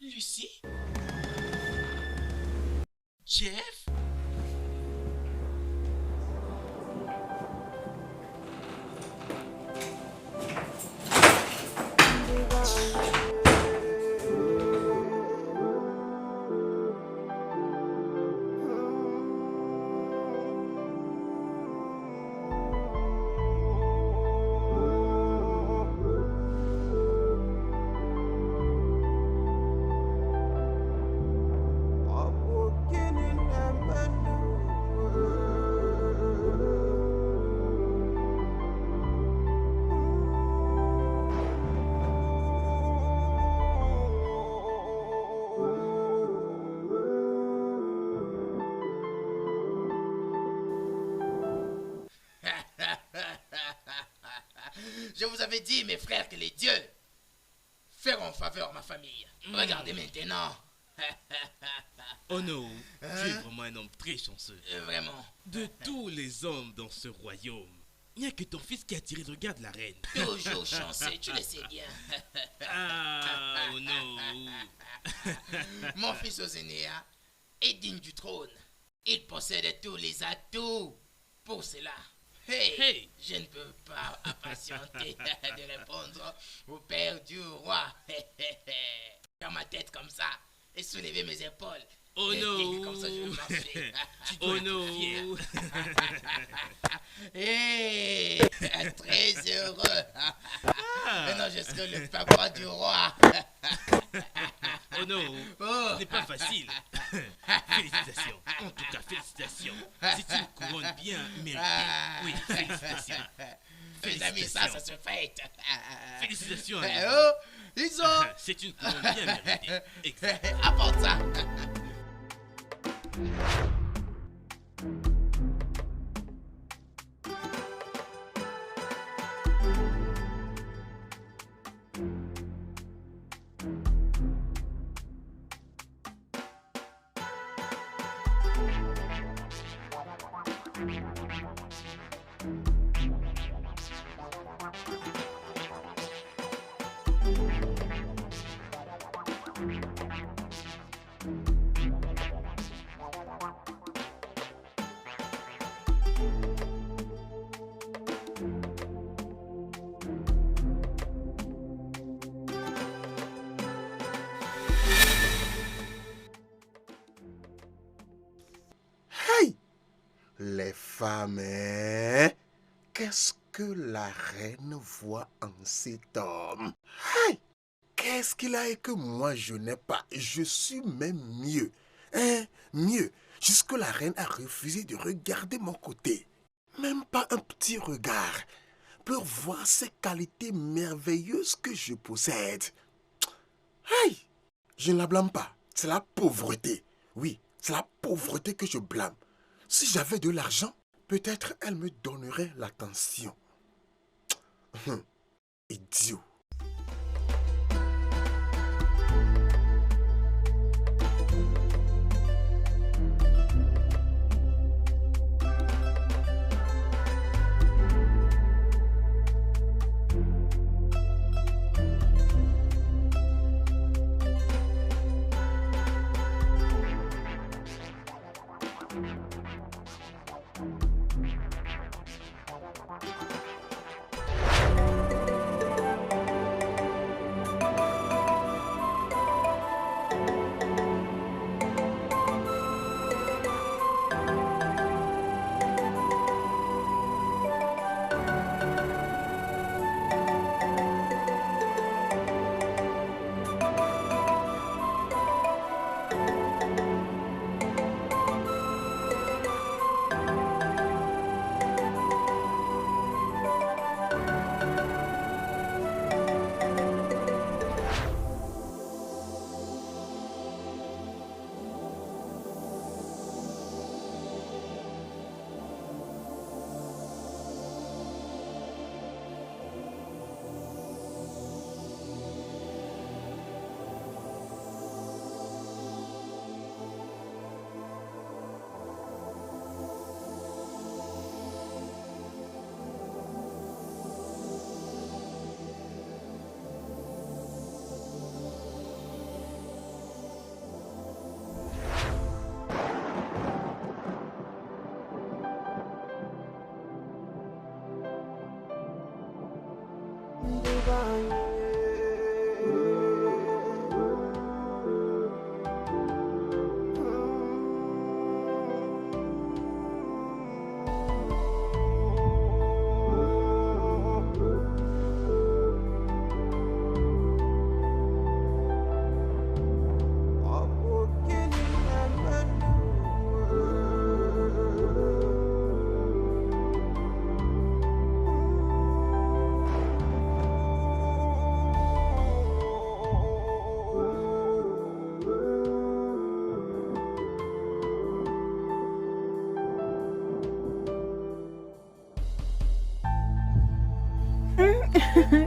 Lucie? Jeff? Je vous avais dit, mes frères, que les dieux feront faveur à ma famille. Regardez maintenant. Oh non, tu es vraiment un homme très chanceux. Vraiment. De tous les hommes dans ce royaume, il n'y a que ton fils qui a attiré le regard de la reine. Toujours chanceux, tu le sais bien. Ah, oh non. Mon fils Osénéa est digne du trône. Il possède tous les atouts pour cela. Hey, je ne peux pas impatienter de répondre au père du roi. Faire ma tête comme ça et soulever mes épaules. Oh non. Comme ça, je vais marcher. Oh non. Hey, très heureux. Maintenant, je serai le papa du roi. Oh non, ce n'est pas facile. Félicitations, en tout cas félicitations. C'est une couronne bien méritée. Oui, félicitations. Mes amis, ça se fête. Félicitations. Oh, ils ont... C'est une couronne bien méritée. Exact. Apporte ça. Les femmes, hein? Qu'est-ce que la reine voit en cet homme? Hey! Qu'est-ce qu'il a et que moi je n'ai pas? Je suis même mieux. Hein? Mieux. Jusque la reine a refusé de regarder mon côté. Même pas un petit regard. Pour voir ces qualités merveilleuses que je possède. Hey! Je ne la blâme pas. C'est la pauvreté. Oui, c'est la pauvreté que je blâme. Si j'avais de l'argent, peut-être elle me donnerait l'attention. Idiot.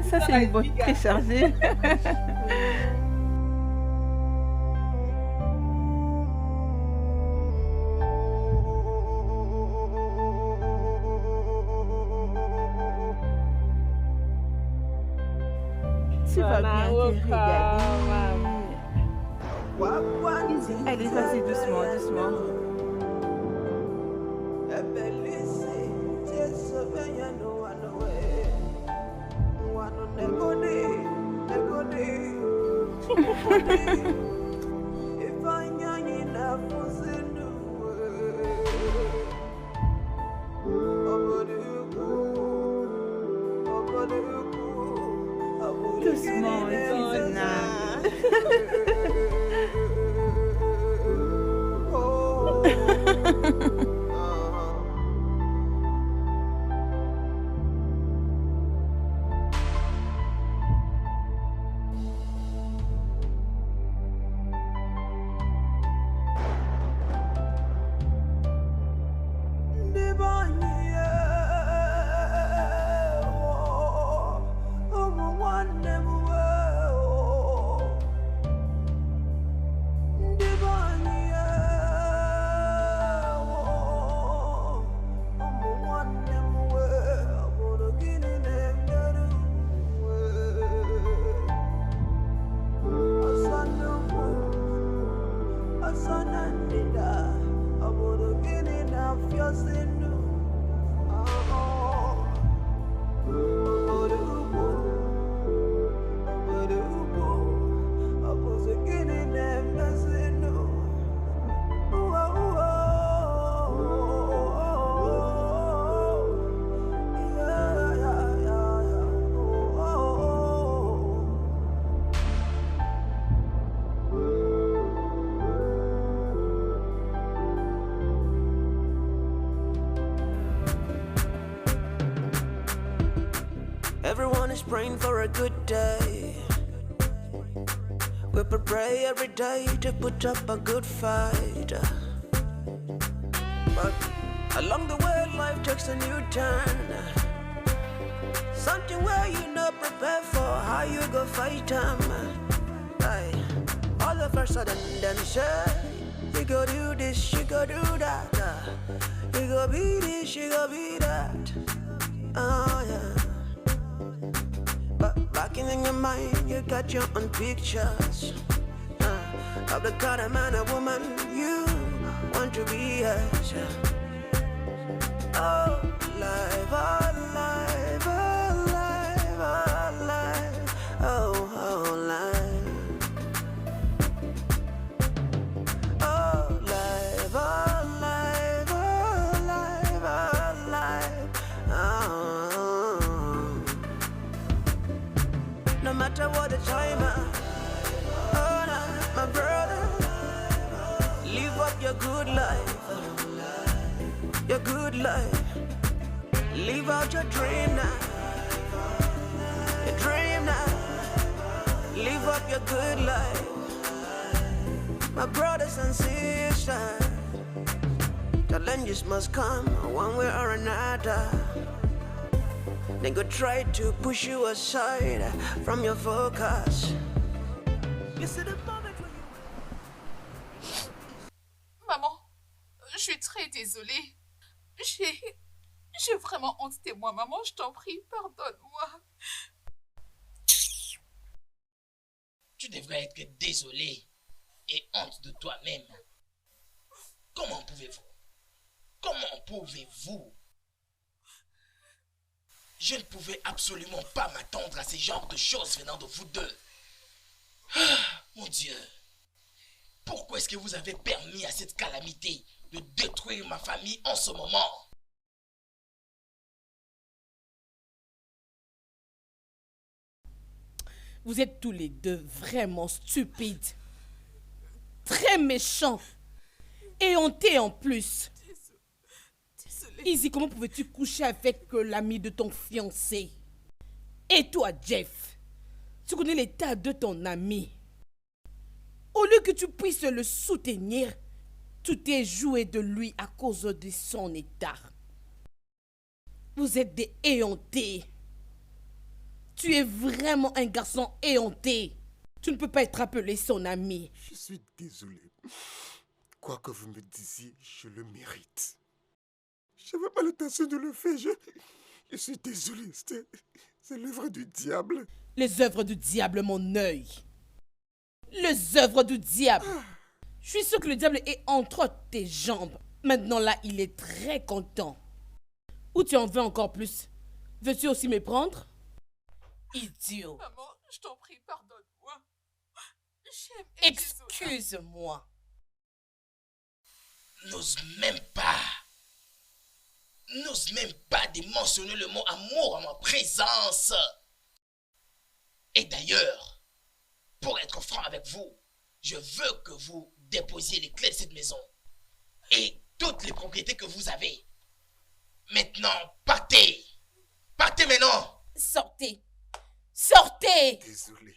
Ça, c'est une boîte très chargée. Tu vas bien te régaler. Allez, vas-y, doucement, doucement. Doucement, Everyone is praying for a good day. We pray every day to put up a good fight. But along the way, life takes a new turn. Something where you not prepared for, how you go fight them. All of a sudden, them say, you go do this, you go do that. You go be this, you go be that. Oh yeah. But back in your mind, you got your own pictures of the kind of man or woman you want to be as. Oh, life, oh, life, oh, life, oh, life, oh, oh, life. Oh, life, oh, life, oh, life, oh, life, oh. No matter what the time, oh, no, my brother, live up your good life. Your good life. Live out your dream now. Your dream now. Live up your good life. My brothers and sisters, challenges must come one way or another. They go try to push you aside from your focus. You see the moment when you... Maman, je suis très désolée. J'ai vraiment honte de moi, maman, je t'en prie, pardonne-moi. Tu devrais être désolé et honte de toi-même. Comment pouvez-vous? Comment pouvez-vous? Je ne pouvais absolument pas m'attendre à ce genre de choses venant de vous deux. Ah, mon Dieu. Pourquoi est-ce que vous avez permis à cette calamité de détruire ma famille en ce moment? Vous êtes tous les deux vraiment stupides. Très méchants. Et hontés en plus. Désolée. Izzy, comment pouvais-tu coucher avec l'ami de ton fiancé? Et toi, Jeff, tu connais l'état de ton ami. Au lieu que tu puisses le soutenir, tu t'es joué de lui à cause de son état. Vous êtes des éhontés. Tu es vraiment un garçon éhonté. Tu ne peux pas être appelé son ami. Je suis désolé. Quoi que vous me disiez, je le mérite. Je n'avais pas l'intention de le faire. Je suis désolé. C'est l'œuvre du diable. Les œuvres du diable, mon œil. Les œuvres du diable. Je suis sûr que le diable est entre tes jambes. Maintenant là, il est très content. Ou tu en veux encore plus? Veux-tu aussi me prendre? Idiot. Maman, je t'en prie, pardonne-moi. J'aime et désolée. Excuse-moi. N'ose même pas de mentionner le mot amour en ma présence. Et d'ailleurs, pour être franc avec vous, je veux que vous déposiez les clés de cette maison et toutes les propriétés que vous avez. Maintenant, partez. Partez maintenant. Sortez. Sortez. Désolé.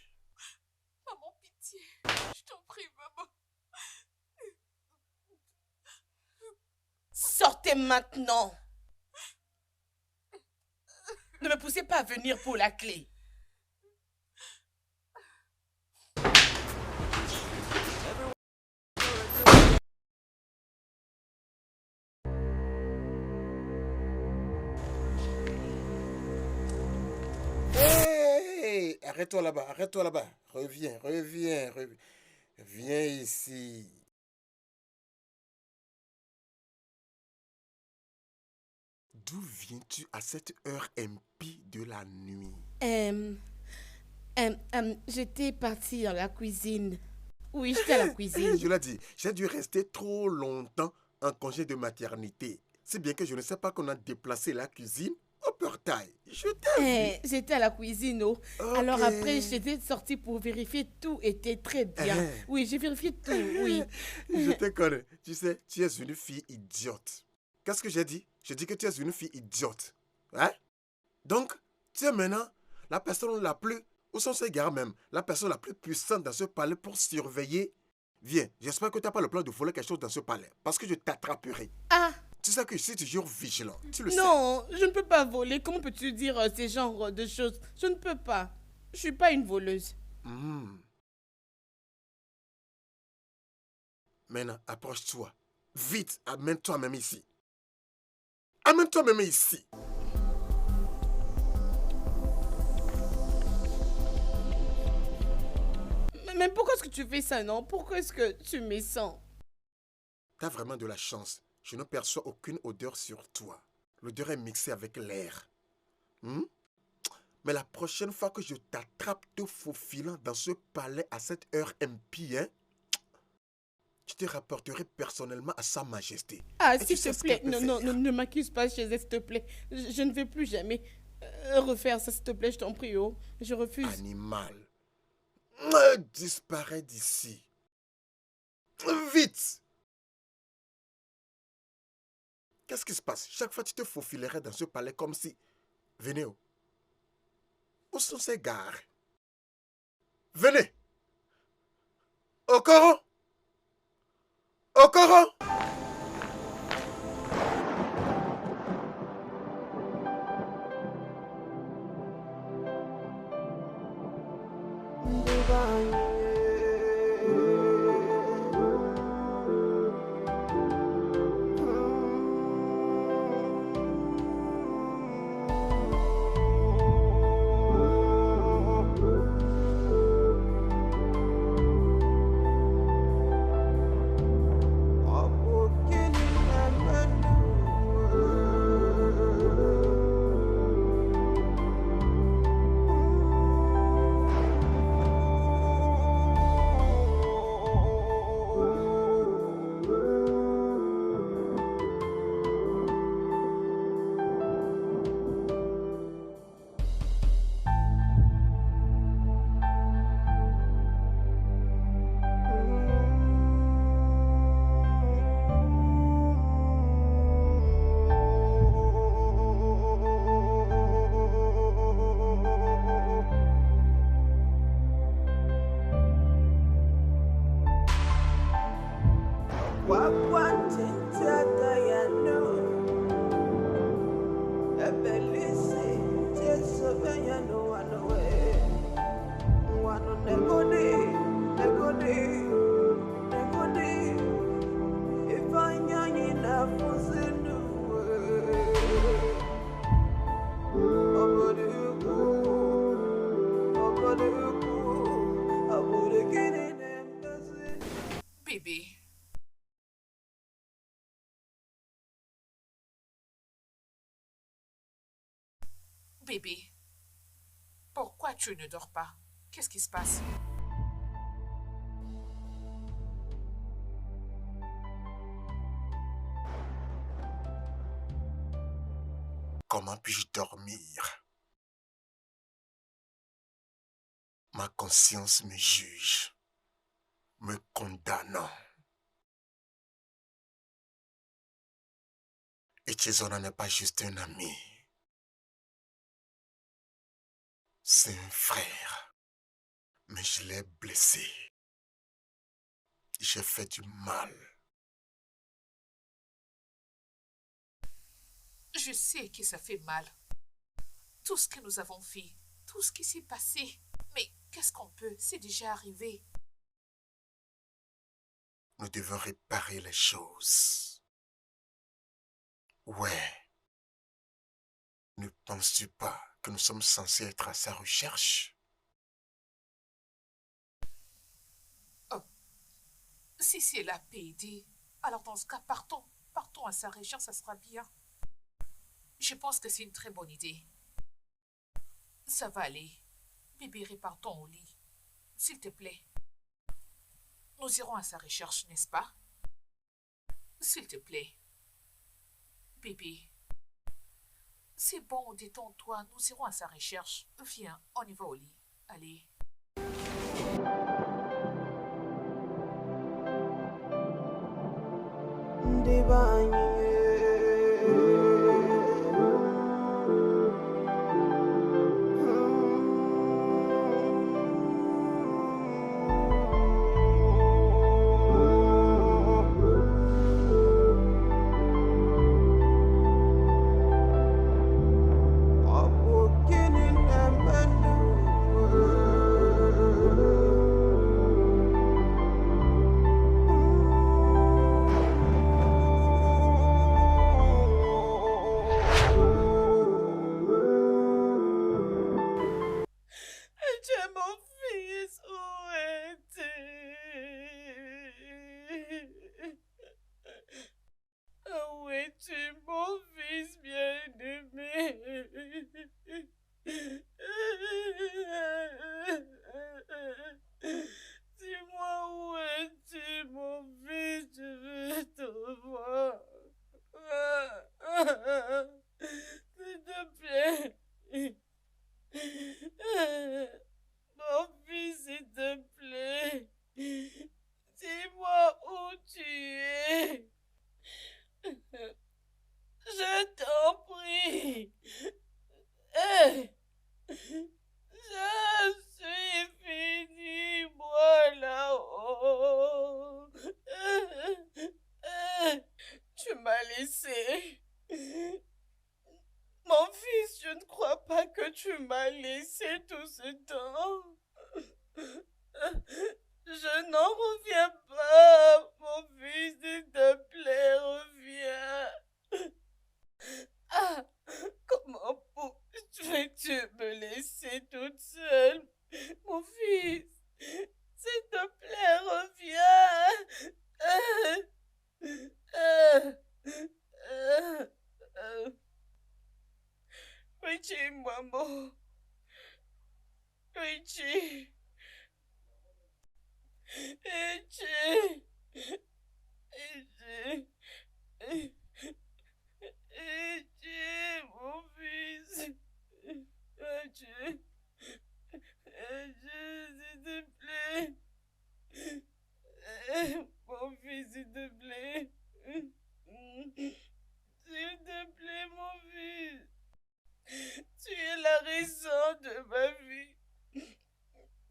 Maman, pitié. Je t'en prie, maman. Sortez maintenant. Ne me poussez pas à venir pour la clé. Hey, arrête-toi là-bas, arrête-toi là-bas. Reviens. Viens ici. D'où viens-tu à cette heure impie de la nuit? J'étais partie dans la cuisine. Oui, j'étais à la cuisine. Je l'ai dit, j'ai dû rester trop longtemps en congé de maternité. C'est bien que je ne sais pas qu'on a déplacé la cuisine au portail. Je t'ai vu. J'étais à la cuisine, oh. Ok. Alors après, j'étais sortie pour vérifier tout était très bien. Oui, j'ai vérifié tout, oui. Je te connais. Tu sais, tu es une fille idiote. Qu'est-ce que j'ai dit? J'ai dit que tu es une fille idiote. Hein? Donc, tu es maintenant la personne la plus, au sens égard même, la personne la plus puissante dans ce palais pour surveiller. Viens, j'espère que tu n'as pas le plan de voler quelque chose dans ce palais. Parce que je t'attraperai. Ah, Tu sais que je suis toujours vigilant. Tu le sais. non, je ne peux pas voler. Comment peux-tu dire ces genres de choses? Je ne peux pas. Je suis pas une voleuse. Maintenant, approche-toi. Vite, amène-toi même ici. Amène-toi même ici. Mais pourquoi est-ce que tu fais ça, non? Pourquoi est-ce que tu me sens? T'as vraiment de la chance. Je ne perçois aucune odeur sur toi. L'odeur est mixée avec l'air. Mais la prochaine fois que je t'attrape te faufilant dans ce palais à cette heure impie, je te rapporterai personnellement à Sa Majesté. Ah, Et tu s'il sais te ce plaît, qu'elle peut non, faire. ne m'accuse pas chez elle, s'il te plaît. Je ne vais plus jamais refaire ça, s'il te plaît, je t'en prie, oh. Je refuse. Animal. Disparais d'ici. Vite. Qu'est-ce qui se passe? Chaque fois, tu te faufilerais dans ce palais comme si... Venez, oh. Où sont ces gares? Venez. Okoro. Okoro. Bébé, pourquoi tu ne dors pas? Qu'est-ce qui se passe? Comment puis-je dormir? Ma conscience me juge, me condamnant. Et Chezona n'est pas juste un ami. C'est un frère. Mais je l'ai blessé. J'ai fait du mal. Je sais que ça fait mal. Tout ce que nous avons fait, tout ce qui s'est passé. Mais qu'est-ce qu'on peut? C'est déjà arrivé. Nous devons réparer les choses. Ouais. Ne penses-tu pas que nous sommes censés être à sa recherche? Oh. Si c'est la PD, alors dans ce cas, partons. Partons à sa recherche, ça sera bien. Je pense que c'est une très bonne idée. Ça va aller. Bébé, repartons au lit. S'il te plaît. Nous irons à sa recherche, n'est-ce pas? S'il te plaît. Bébé. C'est bon, détends-toi. Nous irons à sa recherche. Viens, on y va au lit. Allez.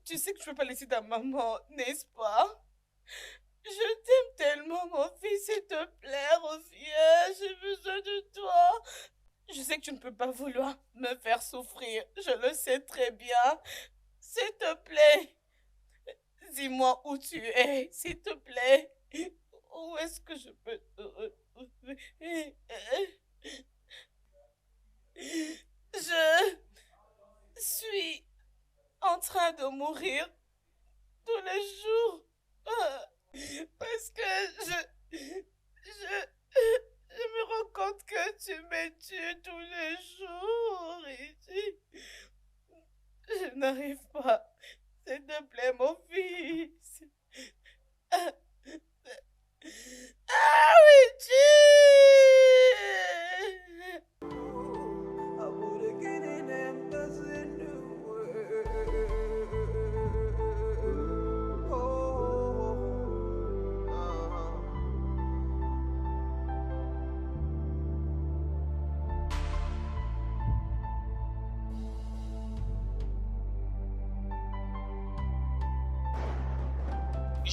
Tu sais que je peux pas laisser ta maman, n'est-ce pas? Je t'aime tellement, mon fils, s'il te plaît, reviens, j'ai besoin de toi. Je sais que tu ne peux pas vouloir me faire souffrir, je le sais très bien. S'il te plaît, dis-moi où tu es, s'il te plaît. Où est-ce que je peux te retrouver? Je suis en train de mourir tous les jours parce que je me rends compte que tu me tues tous les jours ici. Je n'arrive pas. S'il te plaît, mon fils. Ah oui,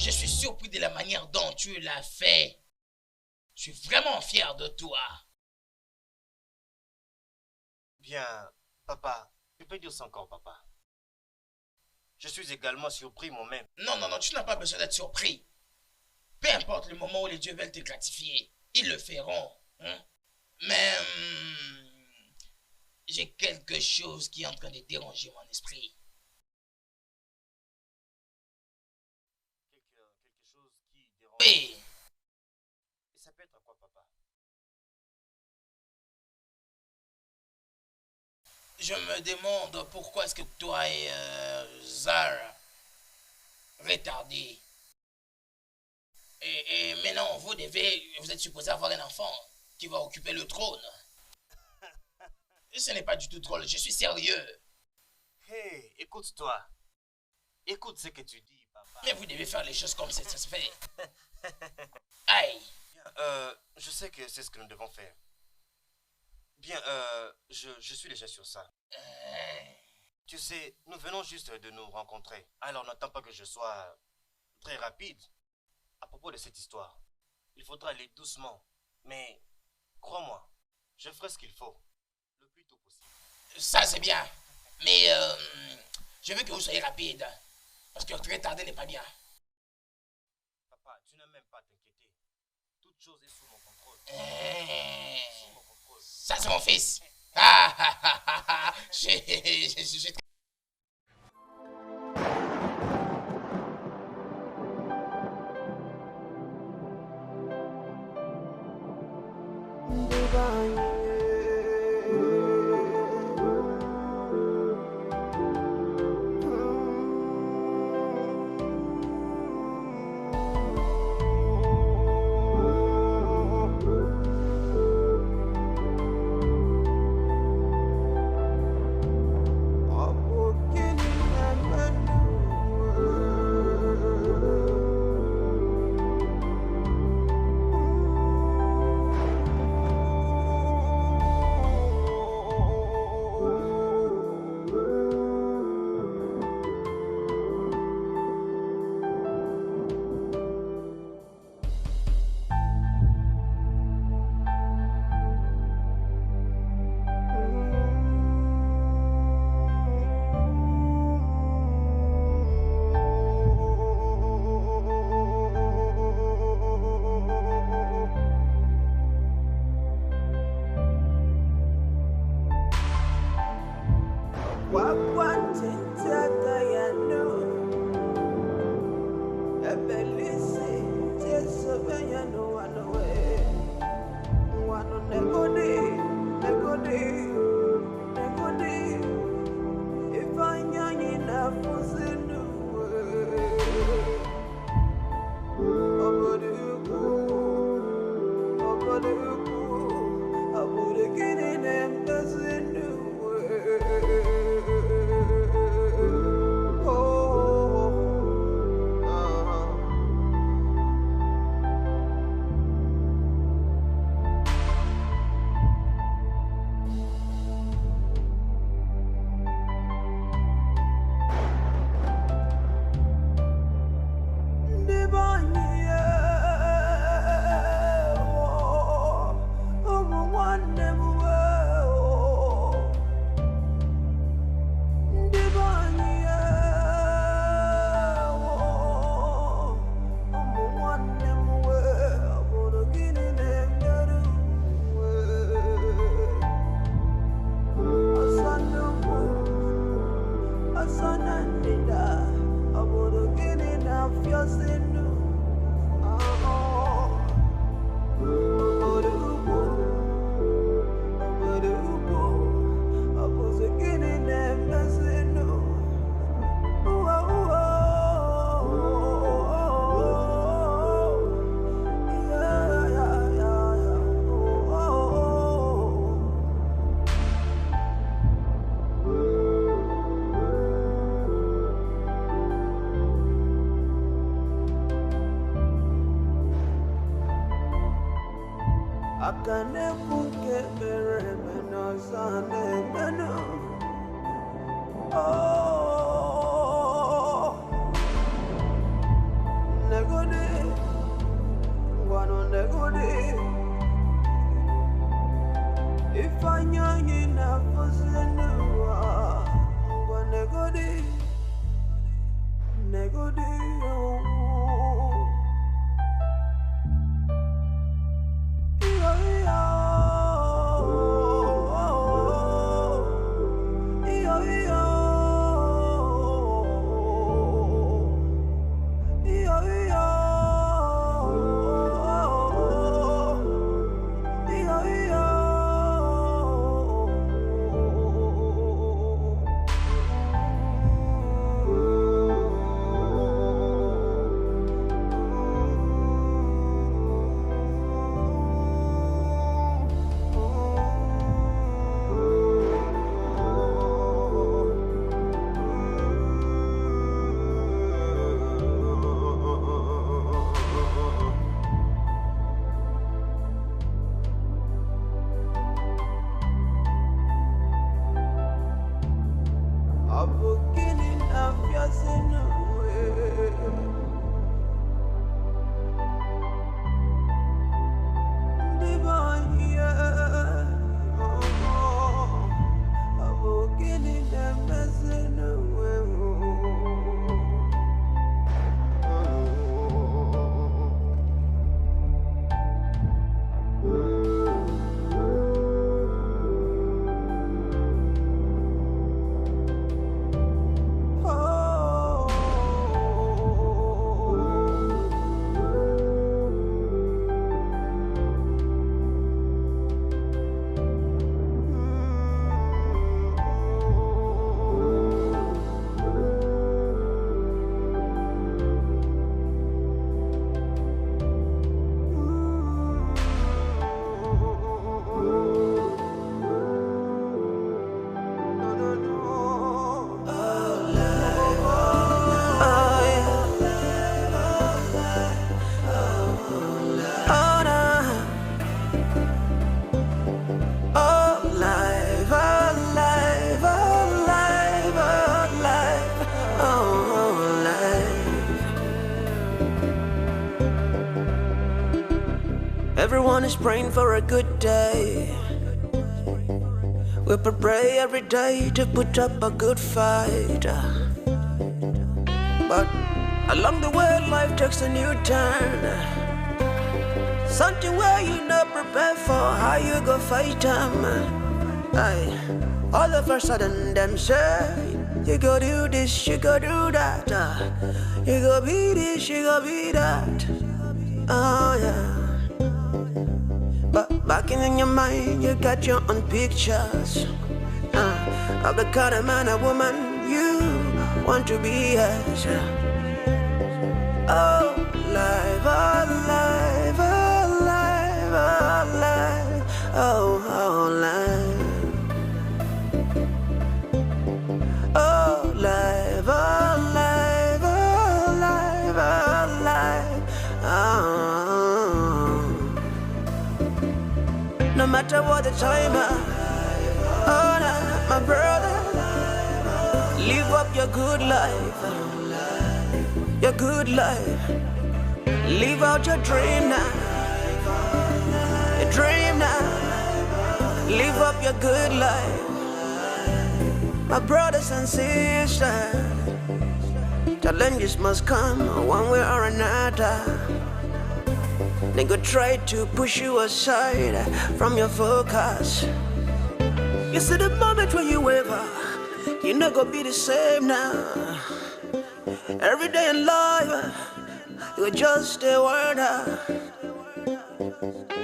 Je suis surpris de la manière dont tu l'as fait. Je suis vraiment fier de toi. Bien, papa, tu peux dire ça encore, papa. Je suis également surpris moi-même. Non, non, non, tu n'as pas besoin d'être surpris. Peu importe le moment où les dieux veulent te gratifier, ils le feront. Hein? Mais j'ai quelque chose qui est en train de déranger mon esprit. Quelque chose qui dérange. Oui. Et ça peut être quoi, papa? Je me demande pourquoi est-ce que toi et Zara, retardés. Et maintenant, vous êtes supposé avoir un enfant qui va occuper le trône. Et ce n'est pas du tout drôle, je suis sérieux. Hey, écoute-toi. Écoute ce que tu dis, papa. Mais vous devez faire les choses comme ça se fait. Aïe. Je sais que c'est ce que nous devons faire. Bien, je suis déjà sur ça. Tu sais, nous venons juste de nous rencontrer. Alors n'attends pas que je sois très rapide à propos de cette histoire. Il faudra aller doucement. Mais, crois-moi, je ferai ce qu'il faut. Le plus tôt possible. Ça c'est bien. Mais je veux que vous soyez rapide. Parce que très tardé n'est pas bien. Papa, tu n'as même pas à t'inquiéter. Toute chose est sous mon contrôle. Sous mon contrôle. Ça c'est mon fils. Je akane kuke bere meno sane meno. Oh, negodi, wano negodi. Ifanya ina fusenua, wa negodi, negodi. Everyone is praying for a good day. We pray every day to put up a good fight. But along the way, life takes a new turn. Something where you not prepared for, how you go fight them. All of a sudden, them say, you go do this, you go do that. You go be this, you go be that. Oh yeah. But back in your mind, you got your own pictures of the kind of man or woman you want to be as. Oh, life, oh, life, oh, life, oh, life, oh, oh, life. Oh, life, oh, life, oh, life, oh, life, oh. No matter what the time, oh, nah, my brother, live up your good life, your good life. Live out your dream now, your dream now. Live up your good life, my brothers and sisters. Challenges must come one way or another. They go try to push you aside from your focus. You see the moment when you waver, you not gonna be the same now. Every day in life, you just stay word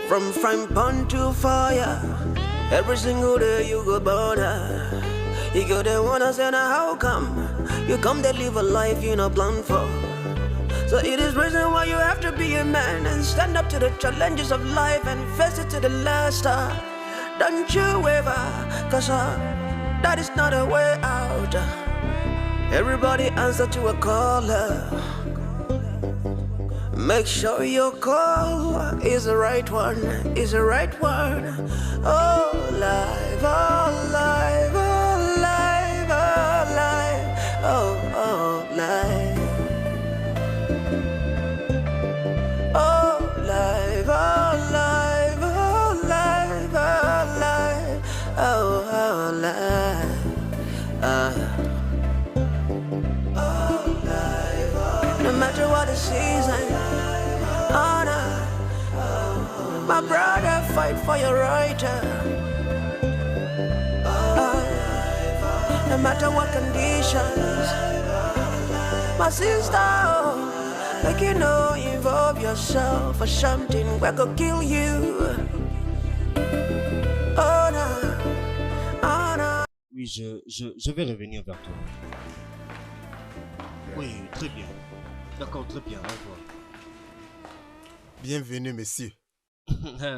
from frying pan to fire. Every single day you go border. You go there wanna say now how come you come to live a life you not planned for. So it is reason why you have to be a man and stand up to the challenges of life and face it to the last. Don't you waver, cause that is not a way out. Everybody answer to a caller. Make sure your call is the right one, is the right one. Oh, life, oh, life, oh, life, oh, life, oh, oh, life. Oh, life, oh, life, oh, life, oh, life, oh, oh, life. No matter what the season, oh no, my brother fight for your right. No matter what conditions, my sister, like you know, involve yourself for something we could kill you. Oh no, oh no. Oui, je vais revenir vers toi. Oui, très bien. D'accord, très bien, au revoir. Bienvenue, monsieur.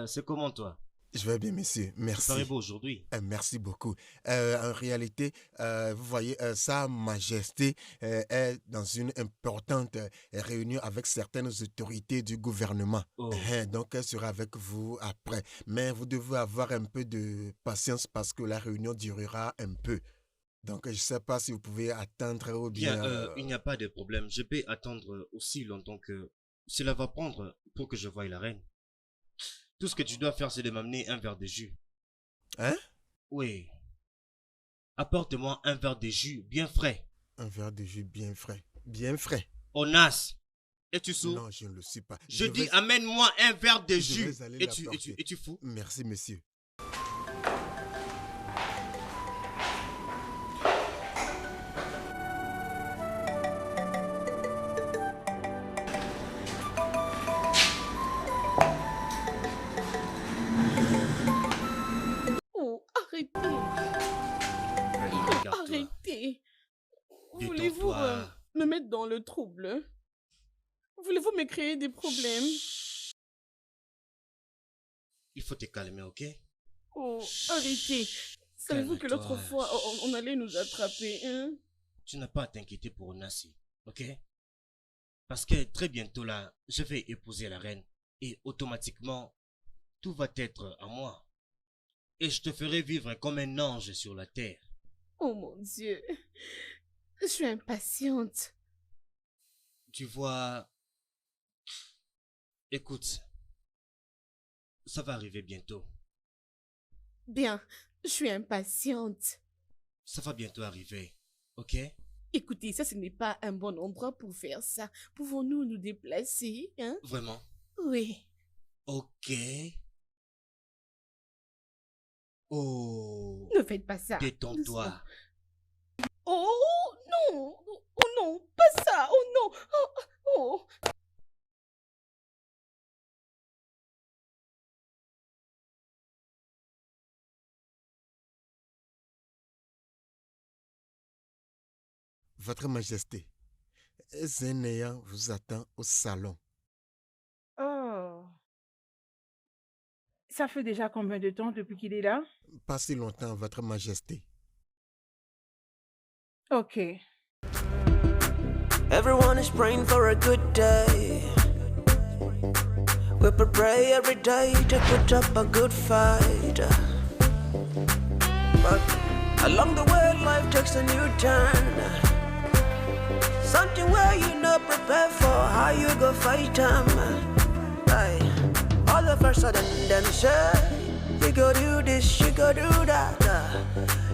C'est comment toi? Je vais bien, monsieur. Merci. Tu parais beau aujourd'hui. Merci beaucoup. En réalité, vous voyez, Sa Majesté est dans une importante réunion avec certaines autorités du gouvernement. Oh. Donc, elle sera avec vous après. Mais vous devez avoir un peu de patience parce que la réunion durera un peu. Donc, je ne sais pas si vous pouvez attendre ou bien... Il n'y a pas de problème. Je peux attendre aussi longtemps que cela va prendre pour que je voie la reine. Tout ce que tu dois faire, c'est de m'amener un verre de jus. Hein? Oui. Apporte-moi un verre de jus bien frais. Un verre de jus bien frais. Bien frais. Onas, es-tu sourd? Non, je ne le suis pas. Je dis, amène-moi un verre de jus. Es-tu fou? Merci, monsieur. Arrêtez. Voulez-vous me mettre dans le trouble? Voulez-vous me créer des problèmes? Il faut te calmer, ok? Oh, arrêtez. Savez-vous que l'autre fois, on allait nous attraper, hein? Tu n'as pas à t'inquiéter pour Onasi, ok? Parce que très bientôt là, je vais épouser la reine. Et automatiquement, tout va être à moi. Et je te ferai vivre comme un ange sur la terre. Oh mon Dieu, je suis impatiente. Tu vois... Écoute, ça va arriver bientôt. Bien, je suis impatiente. Ça va bientôt arriver, ok? Écoutez, ça ce n'est pas un bon endroit pour faire ça. Pouvons-nous nous déplacer, hein? Vraiment? Oui. Ok. Oh. Ne faites pas ça. Détends-toi. Oh non. Oh non, pas ça. Oh non. Oh. Votre Majesté, Zenéa vous attend au salon. Oh. Ça fait déjà combien de temps depuis qu'il est là? Pas si longtemps, Votre Majesté. Ok. Everyone is praying for a good day. We pray every day to put up a good fight. But along the way, life takes a new turn. Something where you not prepared for, how you go fight them. All of a sudden, them say, you go do this, you go do that.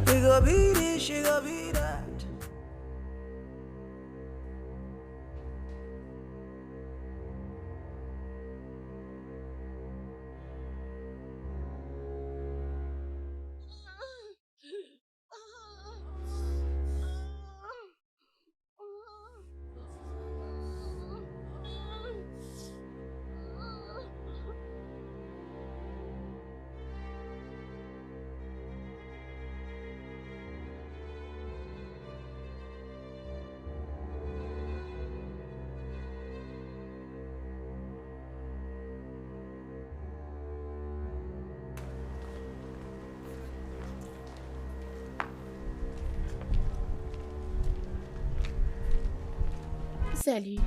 You go be this, you go be that. Salut.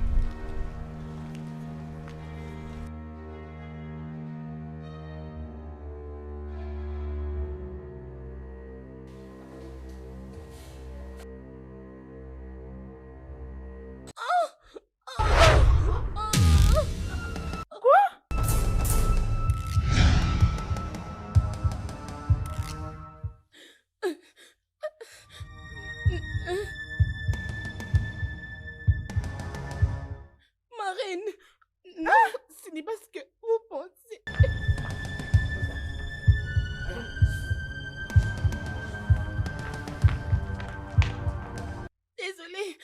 Marraine, non, ce n'est pas ce que vous pensez. Désolée.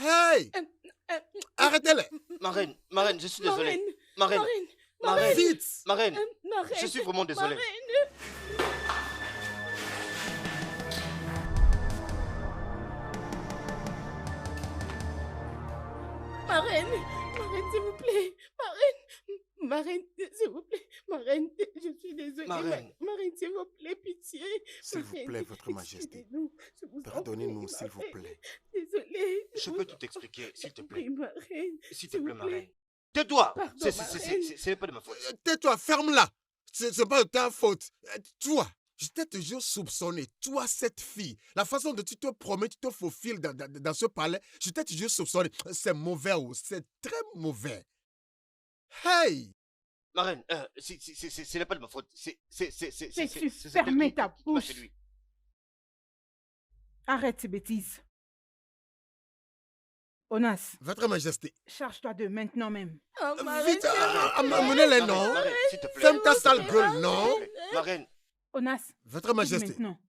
Hey! Arrêtez-les! Marraine, je suis désolé. Marraine. Vite! Marraine, Marraine. je suis vraiment désolé. Marraine, s'il vous plaît. Marraine, s'il vous plaît. Marraine, je suis désolée. Marraine, s'il vous plaît, pitié. S'il vous plaît, Votre Majesté. Pardonnez-nous, s'il vous plaît. Désolée. je peux tout expliquer, s'il te plaît. Oui, Marraine. S'il te plaît, Marraine. Tais-toi! Pardon, Ce n'est pas de ma faute. Tais-toi, ferme-la! C'est pas de ta faute. Toi, je t'ai toujours soupçonné. Toi, cette fille, la façon dont tu te promets, tu te faufiles dans ce palais, je t'ai toujours soupçonné. C'est mauvais, c'est très mauvais. Hey! Marraine, ce n'est pas de ma faute. C'est fermez ta moi, bouche. c'est lui. Arrête ces bêtises. Onas, Votre Majesté. charge-toi de maintenant même. Oh, Vite, amenez-les, non? Marraine, s'il te plaît. Ferme ta sale gueule, non? Marraine, Onas, Votre Majesté. maintenant.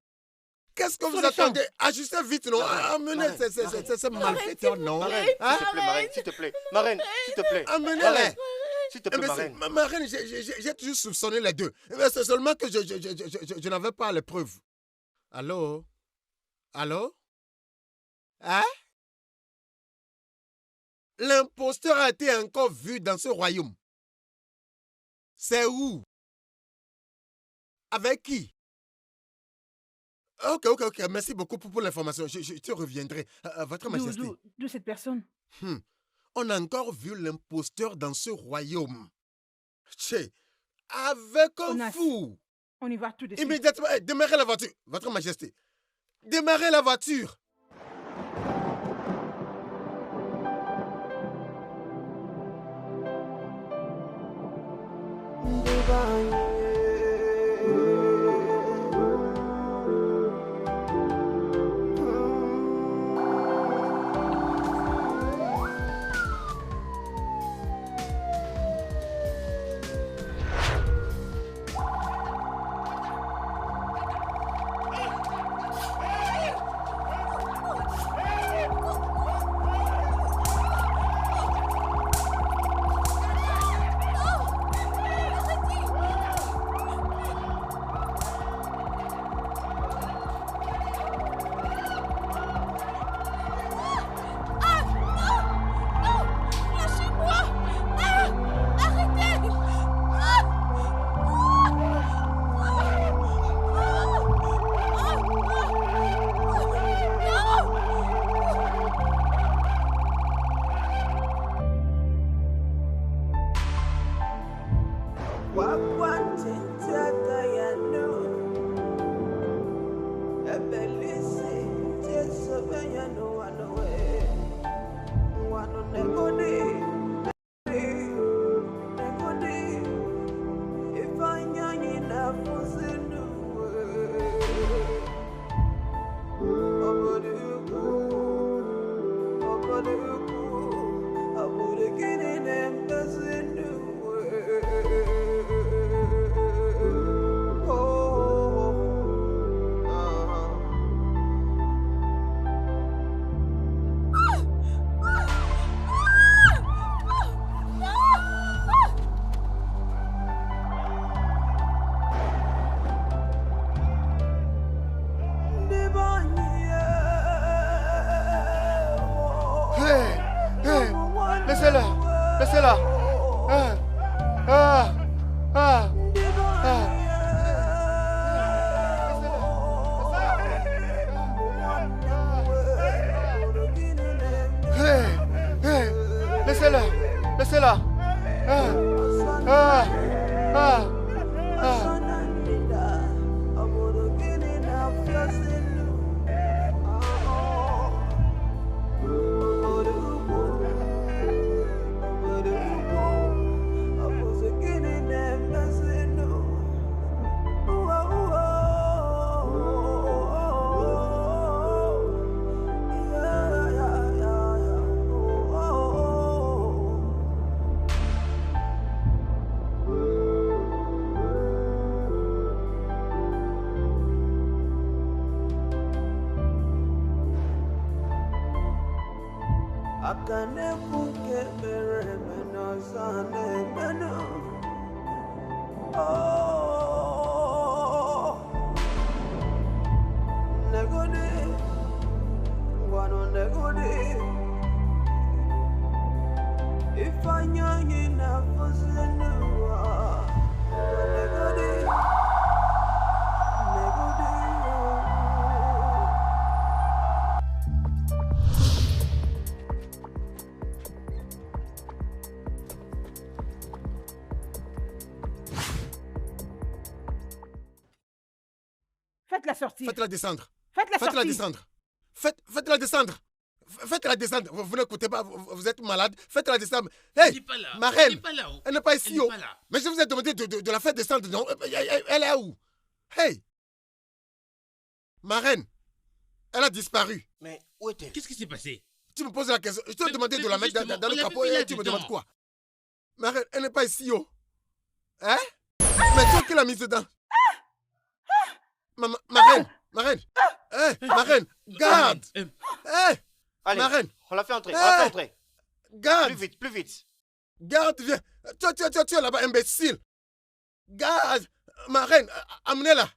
Qu'est-ce que vous Sur le champ. attendez? Ajustez vite, non? Amenez ces malfaiteurs, non? Hein? s'il te plaît, Marraine, s'il te plaît. Amenez-les. S'il te plaît, Mais Marraine. Marraine, j'ai toujours soupçonné les deux. Mais c'est seulement que je n'avais pas les preuves. Allô? Allô? Hein? L'imposteur a été encore vu dans ce royaume. C'est où? Avec qui? Ok. Merci beaucoup pour l'information. Je te reviendrai. Votre Majesté. D'où cette personne? On a encore vu l'imposteur dans ce royaume. Tché, avec un Onas, fou. On y va tout de suite. Immédiatement, démarrez la voiture. Votre Majesté. Démarrez la voiture. Akane buke mere meno sane meno. Oh, negodi, wano negodi. Ifanya ina fusenua, negodi, negodi. Faites-la sortir. Faites-la descendre. Faites-la Faites-la sortir. descendre. Faites-la descendre. Faites-la descendre. Vous n'écoutez pas, vous êtes malade. Faites-la descendre. Hey, Elle n'est pas là. ma Elle reine, n'est pas là. elle n'est pas Elle ici. n'est Oh. pas là. Mais je vous ai demandé de la faire descendre. Non, elle est où? Hey, ma reine, elle a disparu. Mais où est-elle? Qu'est-ce qui s'est passé? Tu me poses la question. Je t'ai demandé de la mettre justement, dans on le l'avait capot mis et là tu me dedans. demandes quoi? Ma reine, elle n'est pas ici. Oh. Hein? Mais toi qui l'as mise dedans. Ma reine, ma reine. Hey, ma reine, garde. Hey, Allez, ma reine. on l'a fait entrer, on l'a fait entrer. Garde. Plus vite, plus vite. Garde, viens. Tu es là-bas, imbécile. Garde. Ma reine, amenez-la.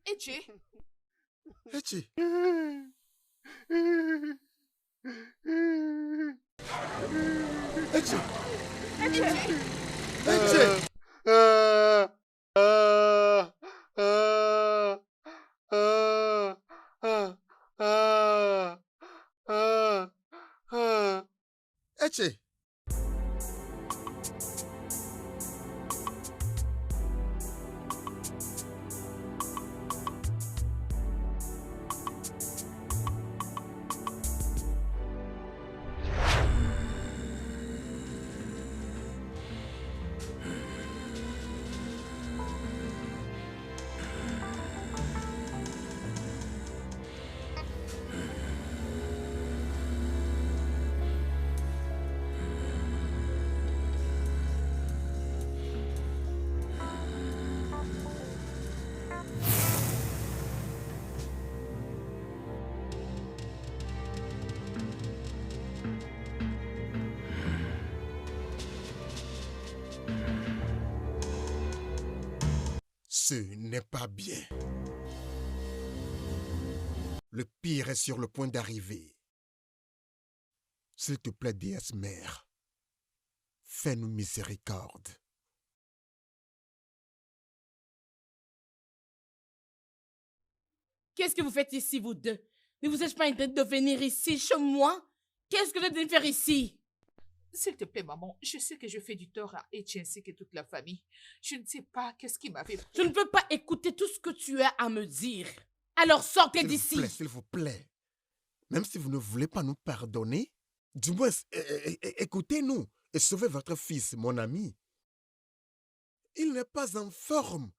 Etche, Etche. Etche. Etche. Etche. Ce n'est pas bien. Le pire est sur le point d'arriver. S'il te plaît, déesse mère, fais-nous miséricorde. Qu'est-ce que vous faites ici, vous deux? Ne vous êtes pas interdit de venir ici, chez moi? Qu'est-ce que vous êtes venu faire ici? s'il te plaît, maman, je sais que je fais du tort à Etche ainsi que toute la famille. Je ne sais pas qu'est-ce qui m'avait pris. Je ne peux pas écouter tout ce que tu as à me dire. Alors sortez d'ici. S'il vous plaît. Même si vous ne voulez pas nous pardonner, du moins, écoutez-nous et sauvez votre fils, mon ami. Il n'est pas en forme.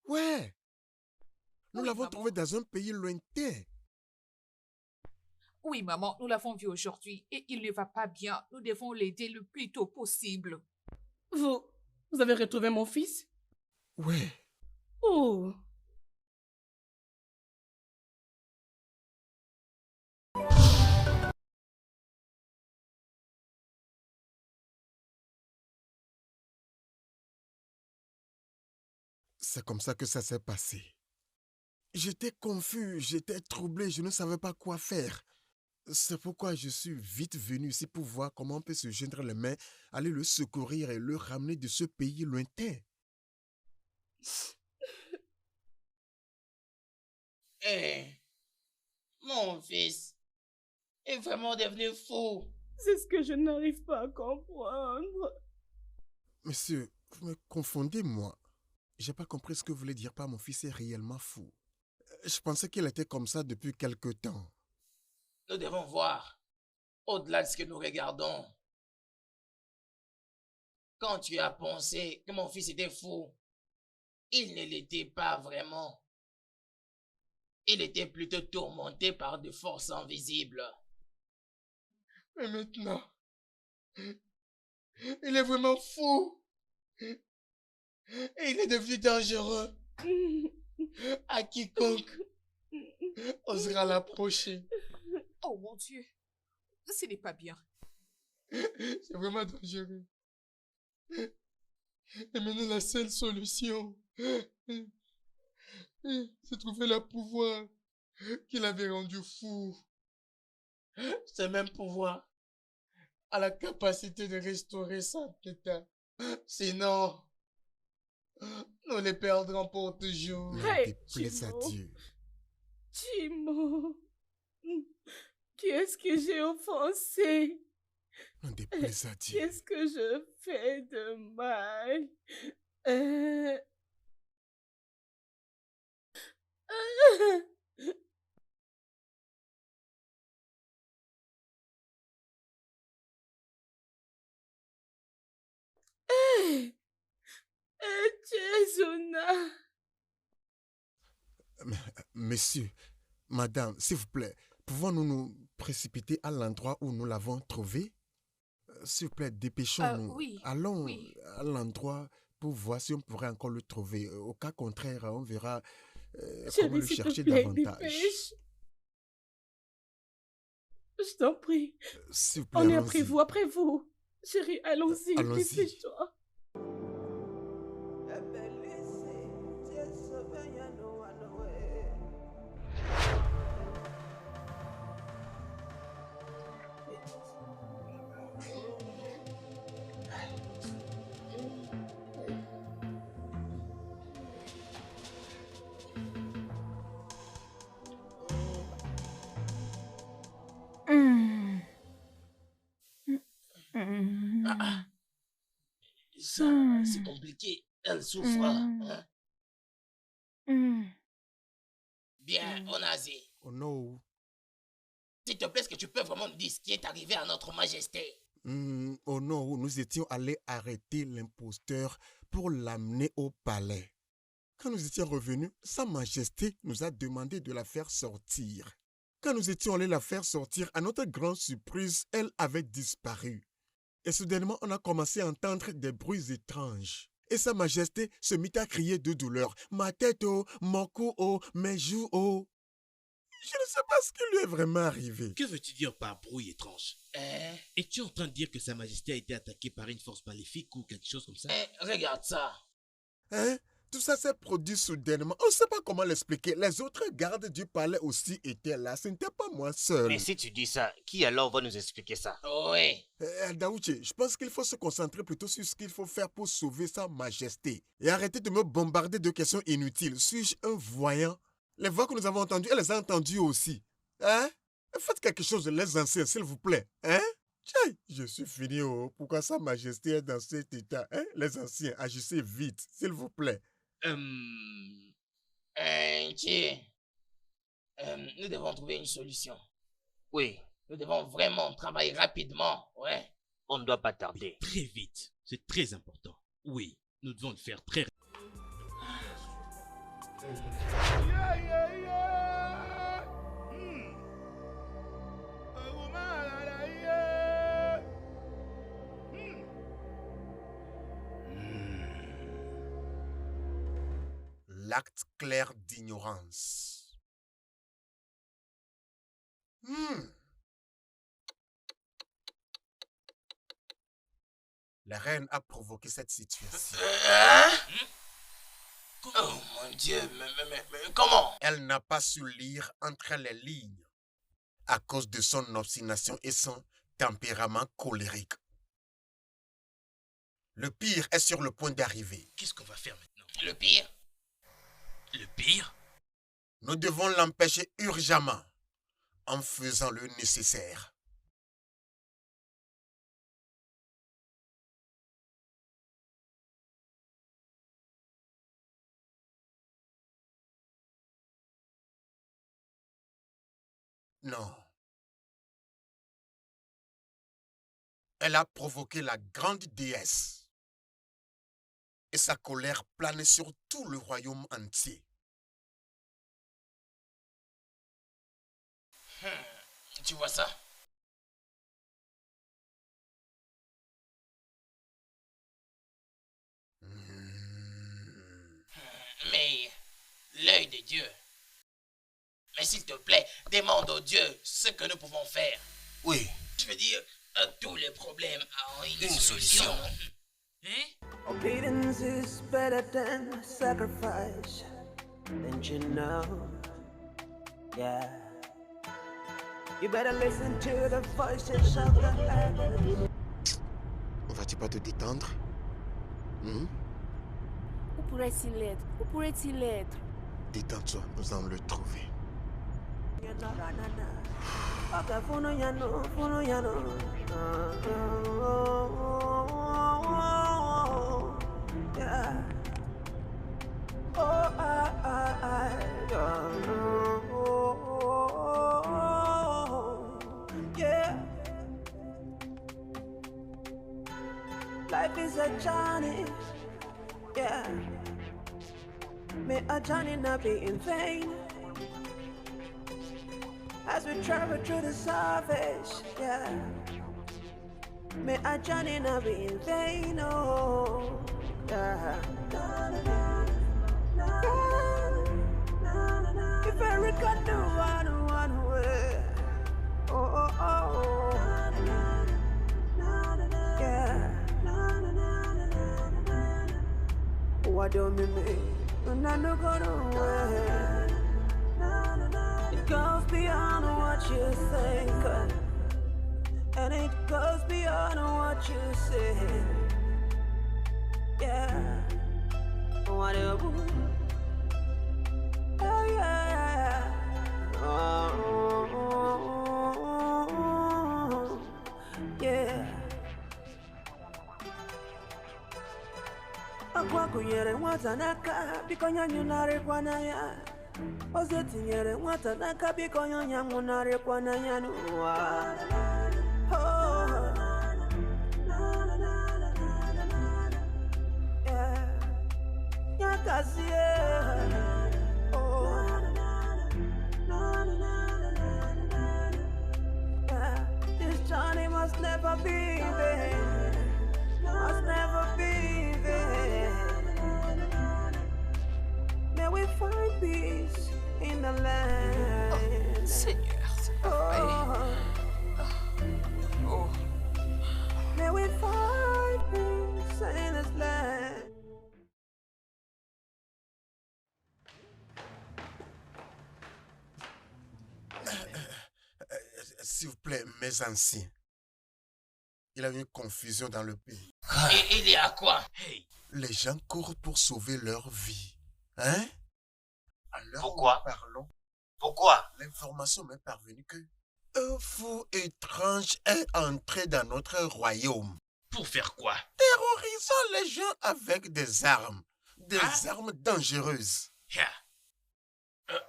Ouais. Nous l'avons trouvé dans un pays lointain. Oui, maman, nous l'avons vu aujourd'hui et il ne va pas bien. Nous devons l'aider le plus tôt possible. Vous avez retrouvé mon fils? Ouais. Oh. C'est comme ça que ça s'est passé. J'étais confus, j'étais troublé, je ne savais pas quoi faire. C'est pourquoi je suis vite venu ici pour voir comment on peut se joindre les mains, aller le secourir et le ramener de ce pays lointain. Mon fils est vraiment devenu fou. C'est ce que je n'arrive pas à comprendre. Monsieur, vous me confondez, moi. J'ai pas compris ce que vous voulez dire par mon fils est réellement fou. Je pensais qu'il était comme ça depuis quelque temps. Nous devons voir au-delà de ce que nous regardons. Quand tu as pensé que mon fils était fou, il ne l'était pas vraiment. Il était plutôt tourmenté par des forces invisibles. Mais maintenant, il est vraiment fou. Et il est devenu dangereux. À quiconque osera l'approcher. Oh mon Dieu, ce n'est pas bien. C'est vraiment dangereux. Et maintenant, la seule solution, c'est trouver le pouvoir qui l'avait rendu fou. Ce même pouvoir a la capacité de restaurer son état. Sinon, nous les perdrons pour toujours. Hey, déplaise à Dieu. Jimo, qui est-ce que j'ai offensé? Non, déplaise à Dieu. Qu'est-ce que je fais de mal? Jésuna. Monsieur, madame, s'il vous plaît, pouvons-nous nous précipiter à l'endroit où nous l'avons trouvé? S'il vous plaît, dépêchons-nous. Oui, Allons oui. à l'endroit pour voir si on pourrait encore le trouver. Au cas contraire, on verra comment Chérie, le s'il te chercher plaît, davantage. dépêche. Je t'en prie. S'il vous plaît, On est allons-y. après vous. Chérie, allons-y, Allons-y. dépêche-toi. Ça, c'est compliqué. Elle souffre. Hein? Bien, Onazi. Oh non. S'il te plaît, est-ce que tu peux vraiment nous dire ce qui est arrivé à notre majesté? Oh non, nous étions allés arrêter l'imposteur pour l'amener au palais. Quand nous étions revenus, Sa Majesté nous a demandé de la faire sortir. Quand nous étions allés la faire sortir, à notre grande surprise, elle avait disparu. Et soudainement, on a commencé à entendre des bruits étranges. Et Sa Majesté se mit à crier de douleur. Ma tête, oh, mon cou, oh, mes joues, oh. Je ne sais pas ce qui lui est vraiment arrivé. Que veux-tu dire par bruit étrange? Es-tu en train de dire que Sa Majesté a été attaquée par une force maléfique ou quelque chose comme ça? Regarde ça. Hein? Tout ça s'est produit soudainement. On ne sait pas comment l'expliquer. Les autres gardes du palais aussi étaient là. Ce n'était pas moi seul. Mais si tu dis ça, qui alors va nous expliquer ça? Oui. Daouché, je pense qu'il faut se concentrer plutôt sur ce qu'il faut faire pour sauver Sa Majesté. Et arrêter de me bombarder de questions inutiles. Suis-je un voyant? Les voix que nous avons entendues, elle les a entendues aussi. Hein? Faites quelque chose, les anciens, s'il vous plaît. Hein? Tchai, je suis fini. Oh. Pourquoi Sa Majesté est dans cet état? Hein? Les anciens, agissez vite, s'il vous plaît. Tiens. Nous devons trouver une solution. Oui, Nous devons vraiment travailler rapidement. Ouais. on ne doit pas tarder. Très vite. C'est très important. Oui, nous devons le faire très L'acte clair d'ignorance. La reine a provoqué cette situation. Oh mon Dieu, mais comment? Elle n'a pas su lire entre les lignes à cause de son obstination et son tempérament colérique. Le pire est sur le point d'arriver. Qu'est-ce qu'on va faire maintenant? Le pire? Le pire? Nous devons l'empêcher urgemment en faisant le nécessaire. Non. Elle a provoqué la grande déesse. Et sa colère planait sur tout le royaume entier. Tu vois ça? Mais l'œil de Dieu. Mais s'il te plaît, demande au Dieu ce que nous pouvons faire. Oui. Je veux dire, tous les problèmes ont une solution. Hein? Obedience is better than sacrifice. Don't you know? Yeah. You better listen to the voices of the heavens. Vas-tu pas te détendre? Où pourrait-il être? Où pourrait-il être? Détends-toi, nous allons le trouver. Yeah. Oh, yeah. Life is a journey. Yeah. May a journey not be in vain. As we travel through the surface, yeah. May our journey not be in vain, oh, yeah. If I can do one way, oh, oh, oh, yeah. What do you mean? I'm not gonna wait. It goes beyond what you think, and it goes beyond what you say. Yeah, whatever. Oh yeah. Oh, yeah. Akwa kunyere nwata n'aka biko nyanyụnarịkwana ya. Oze tinyere nwata n'aka biko nyanyụnarịkwana ya n'ụwa. Oh, yeah. Nyakazie. Oh, yeah. This journey must never be in vain. Must never be in vain. May we find peace in the land. Seigneur, Oh. May we find peace in this land. S'il vous plaît, mes anciens. Il y a eu une confusion dans le pays. Et il y a quoi? Hey, Les gens courent pour sauver leur vie. Hein? Alors, Pourquoi? nous parlons. Pourquoi? L'information m'est parvenue que un fou étrange est entré dans notre royaume, pour faire quoi? terrorisant les gens avec des armes. Des armes dangereuses. Yeah.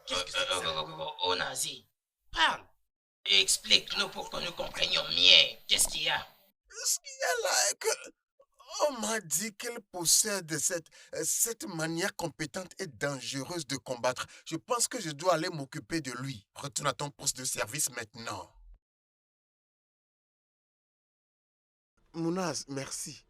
Qu'est-ce que c'est que ça? Oh, nazi, parle. Explique-nous pour que nous comprenions mieux. Qu'est-ce qu'il y a? Ce qu'il y a là est que on m'a dit qu'elle possède cette manière compétente et dangereuse de combattre. Je pense que je dois aller m'occuper de lui. Retourne à ton poste de service maintenant. Mounaz, merci.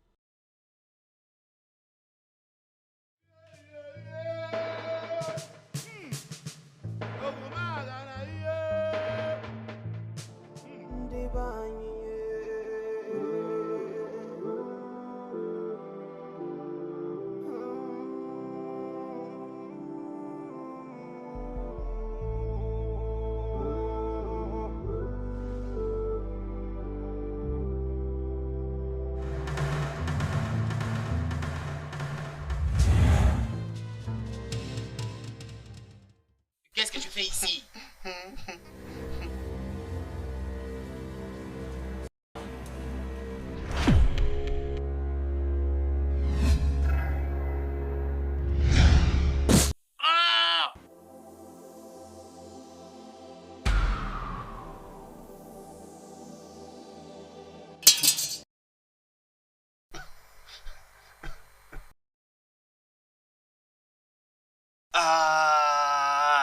Ah.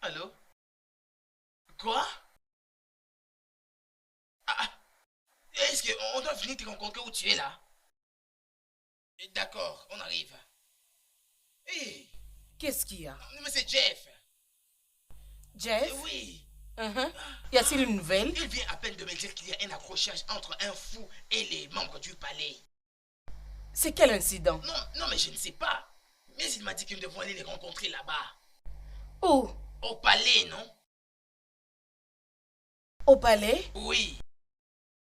Allô? Quoi? Est-ce qu'on doit venir te rencontrer où tu es là? D'accord, on arrive. Hé! Qu'est-ce qu'il y a? Mais c'est Jeff. Jeff? Oui. Y a-t-il une nouvelle? Il vient à peine de me dire qu'il y a un accrochage entre un fou et les membres du palais. C'est quel incident? Non, mais je ne sais pas. Mais il m'a dit que nous devons aller les rencontrer là-bas. Où? Au palais, non? Au palais? Oui.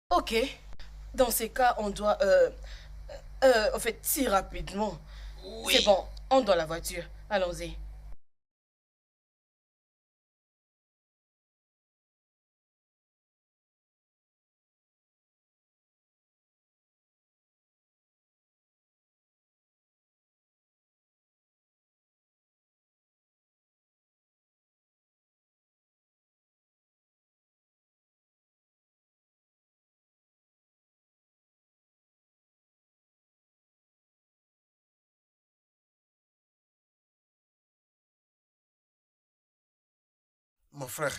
Ok. Dans ces cas, on doit... en fait, si rapidement. Oui. C'est bon, on doit la voiture. Allons-y. Mon frère,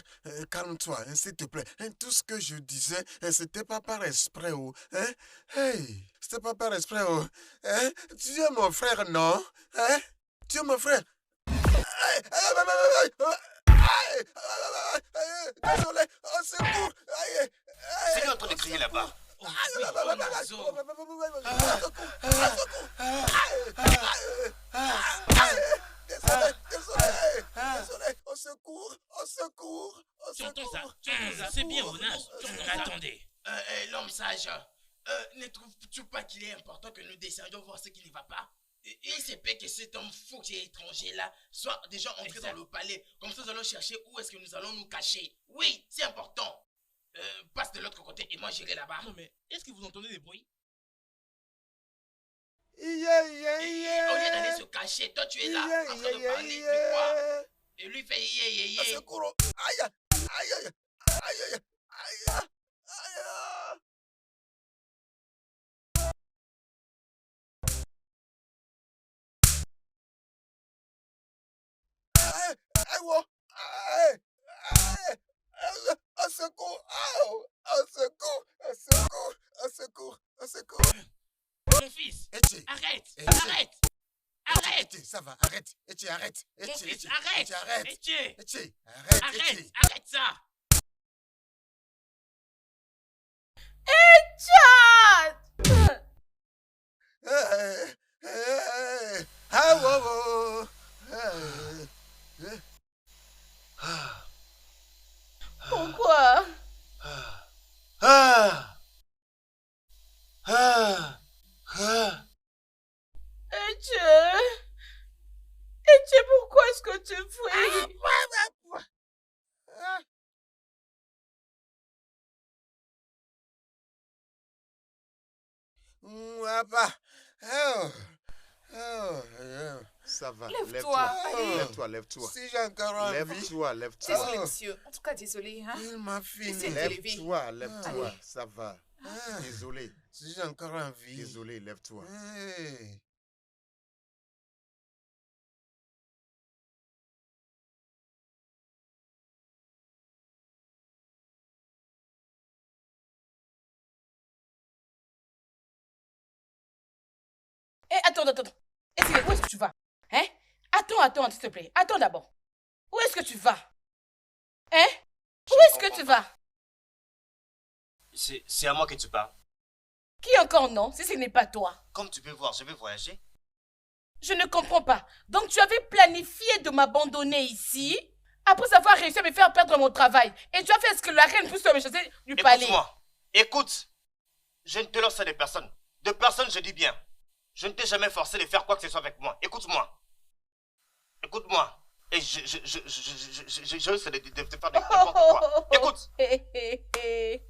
calme-toi, hein, s'il te plaît. Hein, tout ce que je disais, c'était pas par esprit. Oh, hein? Hey, c'était pas par esprit. Oh, hein? Tu es mon frère, non? Hein? Tu es mon frère. Hey, désolé, au secours. C'est lui en train de crier là-bas. Désolé, au secours, au secours, au Tu entends secours. ça? C'est bien, Onas. Attendez. L'homme sage, ne trouves-tu pas qu'il est important que nous descendions voir ce qui ne va pas? Il se peut que cet homme fou qui est étranger là soit déjà entré dans le palais. Comme ça, nous allons chercher où est-ce que nous allons nous cacher. Oui, c'est important. Passe de l'autre côté et moi j'irai là-bas. Non mais, est-ce que vous entendez des bruits? Au lieu d'aller se cacher, toi tu es là en train de parler de quoi? Et lui fait yé. Secours. Aïe, aïe, aïe, aïe, aïe, aïe. Au secours! Au secours! Au secours! Au secours! Au secours! Mon fils! Etienne! Arrête! Etienne! Arrête! Arrête! Etienne, ça va, arrête! Etienne, arrête! Mon Etienne, fils, Etienne, arrête! Etienne, arrête! Etienne! Etienne, arrête! Arrête! Etienne. Arrête ça! est-ce que tu fais? Papa. Ça va, Lève-toi. Lève-toi, lève-toi. Si j'ai encore envie. Lève-toi, lève-toi. Désolé, monsieur. En tout cas, désolé. Hein? Il m'a fini. Essaie de te lever. Lève-toi, lève-toi. Allez. Ça va. Désolé. Si j'ai encore envie. Désolé, lève-toi. Hey. Eh, attends. Essayez, où est-ce que tu vas? Hein? Attends, s'il te plaît. Attends d'abord. Où est-ce que tu vas? Hein? Où est-ce que tu vas? C'est à moi que tu parles. Qui encore non, si ce n'est pas toi? Comme tu peux voir, je vais voyager. Je ne comprends pas. Donc tu avais planifié de m'abandonner ici, après avoir réussi à me faire perdre mon travail. Et tu as fait ce que la reine pousse me chasser du palais. Écoute-moi. Écoute. Je ne te lance à des personnes. De personnes, je dis bien. Je ne t'ai jamais forcé de faire quoi que ce soit avec moi. Écoute-moi. Écoute-moi. Et je risque de te faire n'importe quoi. Écoute.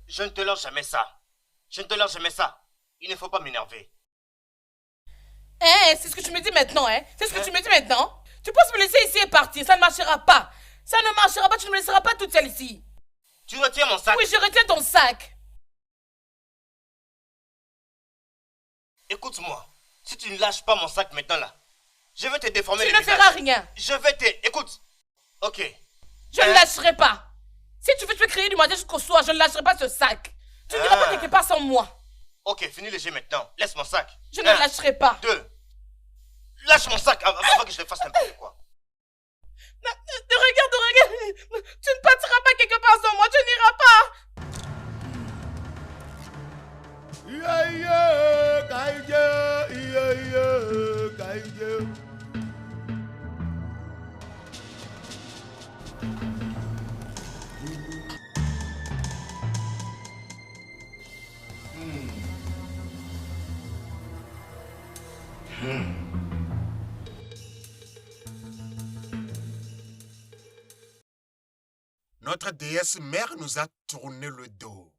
Je ne te lance jamais ça. Je ne te lance jamais ça. Il ne faut pas m'énerver. C'est ce que tu me dis maintenant, hein? C'est ce que tu me dis maintenant? Tu penses me laisser ici et partir? Ça ne marchera pas. Ça ne marchera pas, tu ne me laisseras pas toute seule ici. Tu retiens mon sac? Oui, je retiens ton sac. Écoute-moi. Si tu ne lâches pas mon sac maintenant là, je vais te déformer tu le visage. Tu visage. ne feras rien. Je vais te... Écoute. Ok. Je ne lâcherai pas. Si tu veux te crier du matin jusqu'au soir, je ne lâcherai pas ce sac. Tu n'iras pas quelque part sans moi. Ok, finis le jeu maintenant. Laisse mon sac. Je ne lâcherai pas. 2. Lâche mon sac avant que je te fasse n'importe quoi. Regarde. Tu ne partiras pas quelque part sans moi. Tu n'iras pas. Notre déesse mère nous a tourné le dos.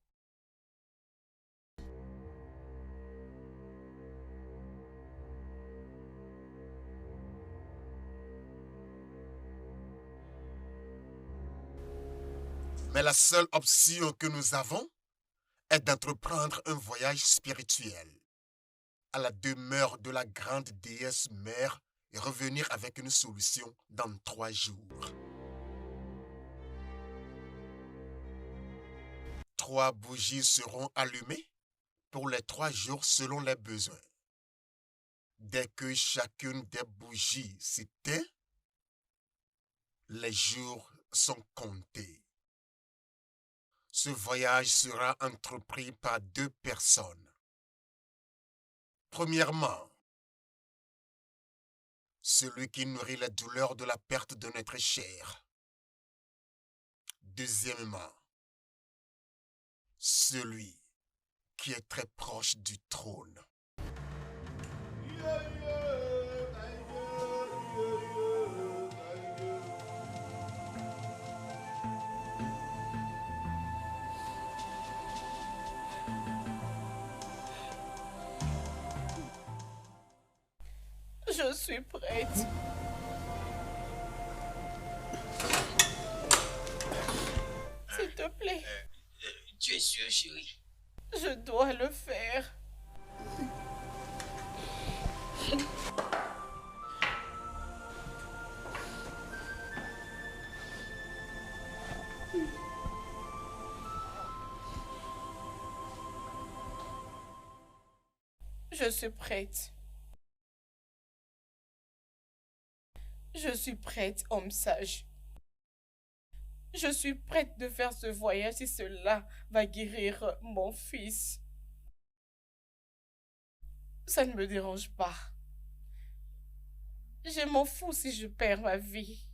Mais la seule option que nous avons est d'entreprendre un voyage spirituel à la demeure de la grande déesse mère et revenir avec une solution dans 3 jours. 3 bougies seront allumées pour les 3 jours selon les besoins. Dès que chacune des bougies s'éteint, les jours sont comptés. Ce voyage sera entrepris par 2 personnes. Premièrement, celui qui nourrit la douleur de la perte de notre chair. Deuxièmement, celui qui est très proche du trône. Je suis prête. S'il te plaît. Tu es sûr, chérie? Je dois le faire. Je suis prête. Je suis prête, homme sage. Je suis prête de faire ce voyage si cela va guérir mon fils. Ça ne me dérange pas. Je m'en fous si je perds ma vie.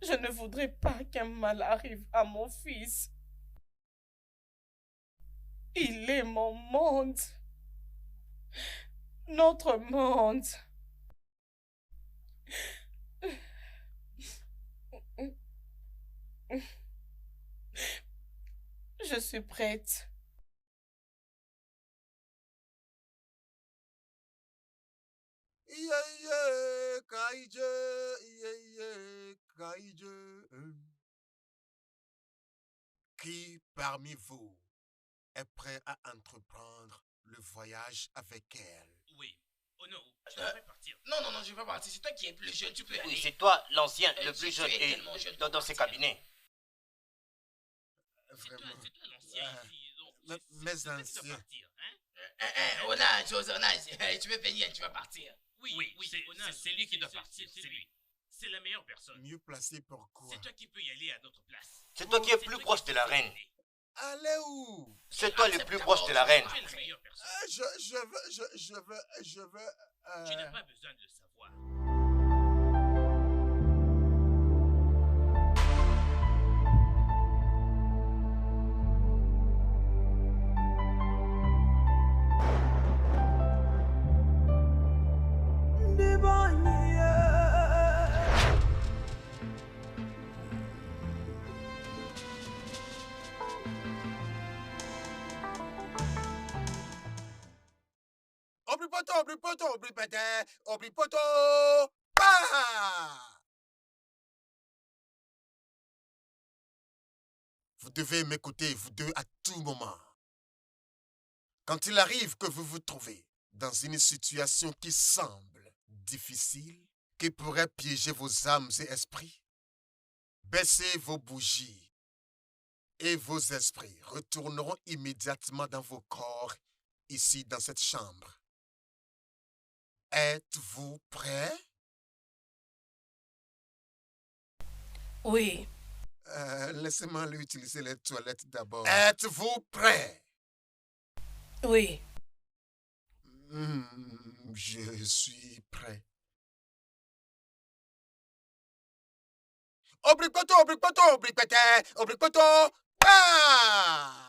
Je ne voudrais pas qu'un mal arrive à mon fils. Il est mon monde. Notre monde. Je suis prête. Qui parmi vous est prêt à entreprendre le voyage avec elle? Oui. Oh non, je devrais partir. Non, je vais pas partir. C'est toi qui es plus jeune, tu peux aller. Oui, c'est toi l'ancien, le plus Tu jeune, es et tellement jeune dans pour ces partir. cabinets. Vraiment. C'est toi l'ancien ici. Donc, Mais c'est toi qui dois anciens. partir, hein? Onage, tu veux venir, tu vas partir. Oui, c'est lui qui doit partir, c'est lui. C'est la meilleure personne. Mieux placé pour quoi? C'est toi qui peux y aller à notre place. C'est toi qui es plus proche de la reine. Allez où? C'est toi le plus proche de la reine. Tu es la meilleure personne. Je veux... Tu n'as pas besoin de le savoir. Oblipoto! Bah! Vous devez m'écouter, vous deux, à tout moment. Quand il arrive que vous vous trouvez dans une situation qui semble difficile, qui pourrait piéger vos âmes et esprits, baissez vos bougies et vos esprits retourneront immédiatement dans vos corps, ici dans cette chambre. Êtes-vous prêts? Oui. Laissez-moi aller utiliser les toilettes d'abord. Êtes-vous prêts? Oui. Je suis prêt. Obliquoto! Ah!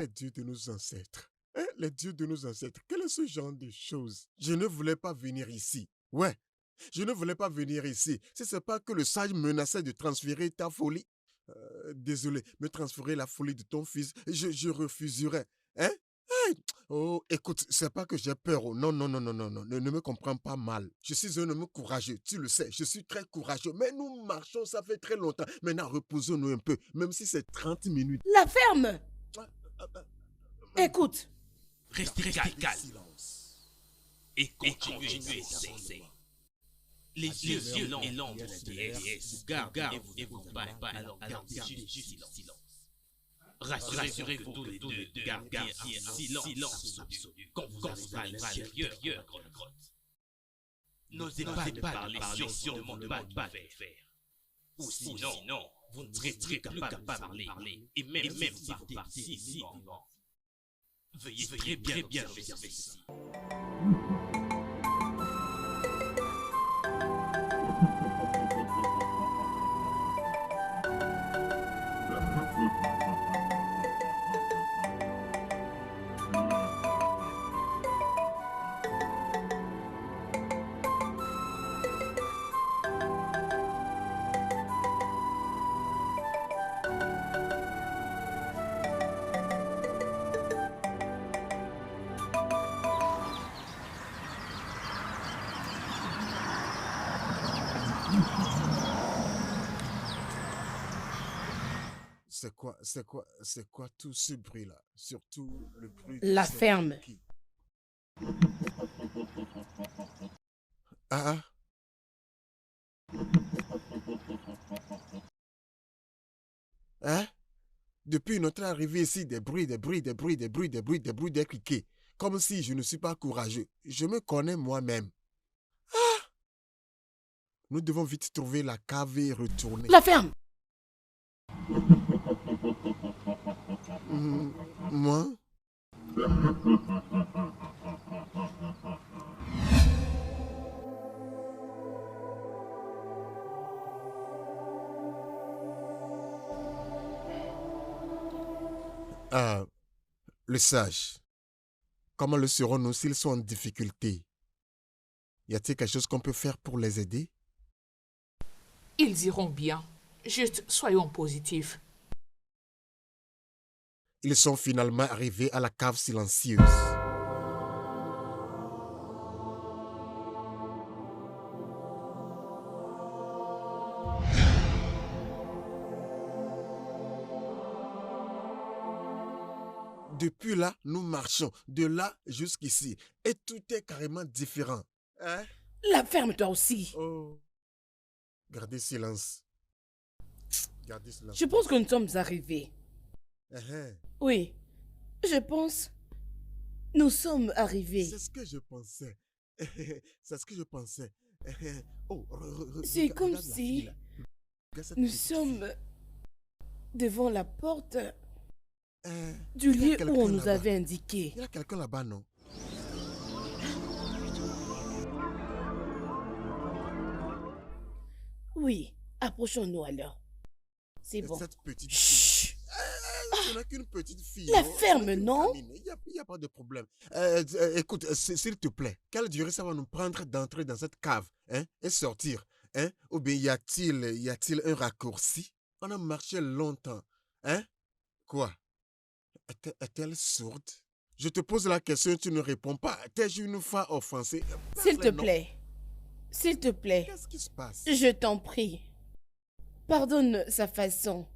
les dieux de nos ancêtres. Hein, les dieux de nos ancêtres. Quel est ce genre de choses? Je ne voulais pas venir ici. Ouais, je ne voulais pas venir ici. Si ce n'est pas que le sage menaçait de transférer ta folie. Désolé, me transférer la folie de ton fils, je refuserais. Hein? Hey! Oh, écoute, c'est pas que j'ai peur. Oh. Non, non, non, non, non, non. Ne me comprends pas mal. Je suis un homme courageux, tu le sais. Je suis très courageux. Mais nous marchons, ça fait très longtemps. Maintenant, reposons-nous un peu, même si c'est 30 minutes. La ferme! Écoute. Restez calme. Et continuez d'avancer. Les yeux et l'ombre vous gardent et vous battent. Alors gardez juste silence. Rassurez-vous tous les deux, gardez un silence absolu quand vous arriverez à l'intérieur de la grotte. N'osez pas parler si on ne demande pas de faire. Ou sinon, vous ne serez plus capable de parler. Et même si vous partez ici vivant, veuillez très bien observer ceci. C'est quoi tout ce bruit-là? Surtout le bruit... La ferme. Ah. Hein? Depuis notre arrivée ici, des bruits, des cliquets. Comme si je ne suis pas courageux. Je me connais moi-même. Ah! Nous devons vite trouver la cave et retourner. La ferme! Moi? Le sage. Comment le serons-nous s'ils sont en difficulté? Y a-t-il quelque chose qu'on peut faire pour les aider? Ils iront bien. Juste soyons positifs. Ils sont finalement arrivés à la cave silencieuse. Depuis là, nous marchons. De là jusqu'ici. Et tout est carrément différent. Hein? La ferme toi aussi. Oh. Gardez silence. Gardez silence. Je pense que nous sommes arrivés. Oui, je pense. Nous sommes arrivés. C'est ce que je pensais. C'est ce que je pensais. Oh, c'est comme si nous sommes devant la porte du lieu où on nous avait indiqué. Il y a quelqu'un là-bas, non? Oui, approchons-nous alors. C'est bon. Cette petite fille. Ce n'est qu'une petite fille. La ferme, non? Il n'y a pas de problème. Écoute, s'il te plaît, quelle durée ça va nous prendre d'entrer dans cette cave, hein, et sortir, hein? Ou bien y a-t-il un raccourci? On a marché longtemps, hein? Quoi? Est-elle sourde? Je te pose la question et tu ne réponds pas. T'es une fois offensé. S'il te plaît. S'il te plaît. Qu'est-ce qui se passe? Je t'en prie. Pardonne sa façon.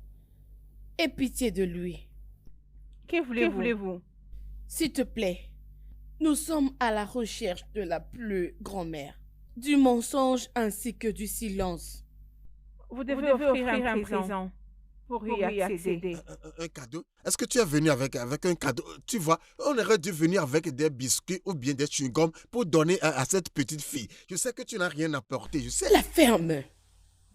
Aie pitié de lui. Que voulez-vous? S'il te plaît. Nous sommes à la recherche de la plus grand-mère. Du mensonge ainsi que du silence. Vous devez offrir un présent pour y accéder. Un cadeau? Est-ce que tu es venu avec un cadeau? Tu vois, on aurait dû venir avec des biscuits ou bien des chewing-gums pour donner à cette petite fille. Je sais que tu n'as rien apporté, je sais. La ferme.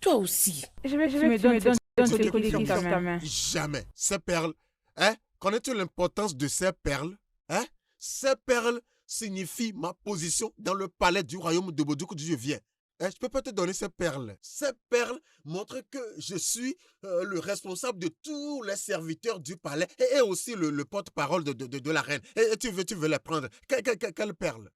Toi aussi. Je vais me donner tes colliers sur ta main. Jamais. Ces perles, hein? Connais-tu l'importance de ces perles? Hein? Ces perles signifient ma position dans le palais du royaume de Bodouk d'où je viens. Je peux pas te donner ces perles. Ces perles montrent que je suis le responsable de tous les serviteurs du palais et aussi le porte-parole de la reine. Et tu veux les prendre. Quelle perle?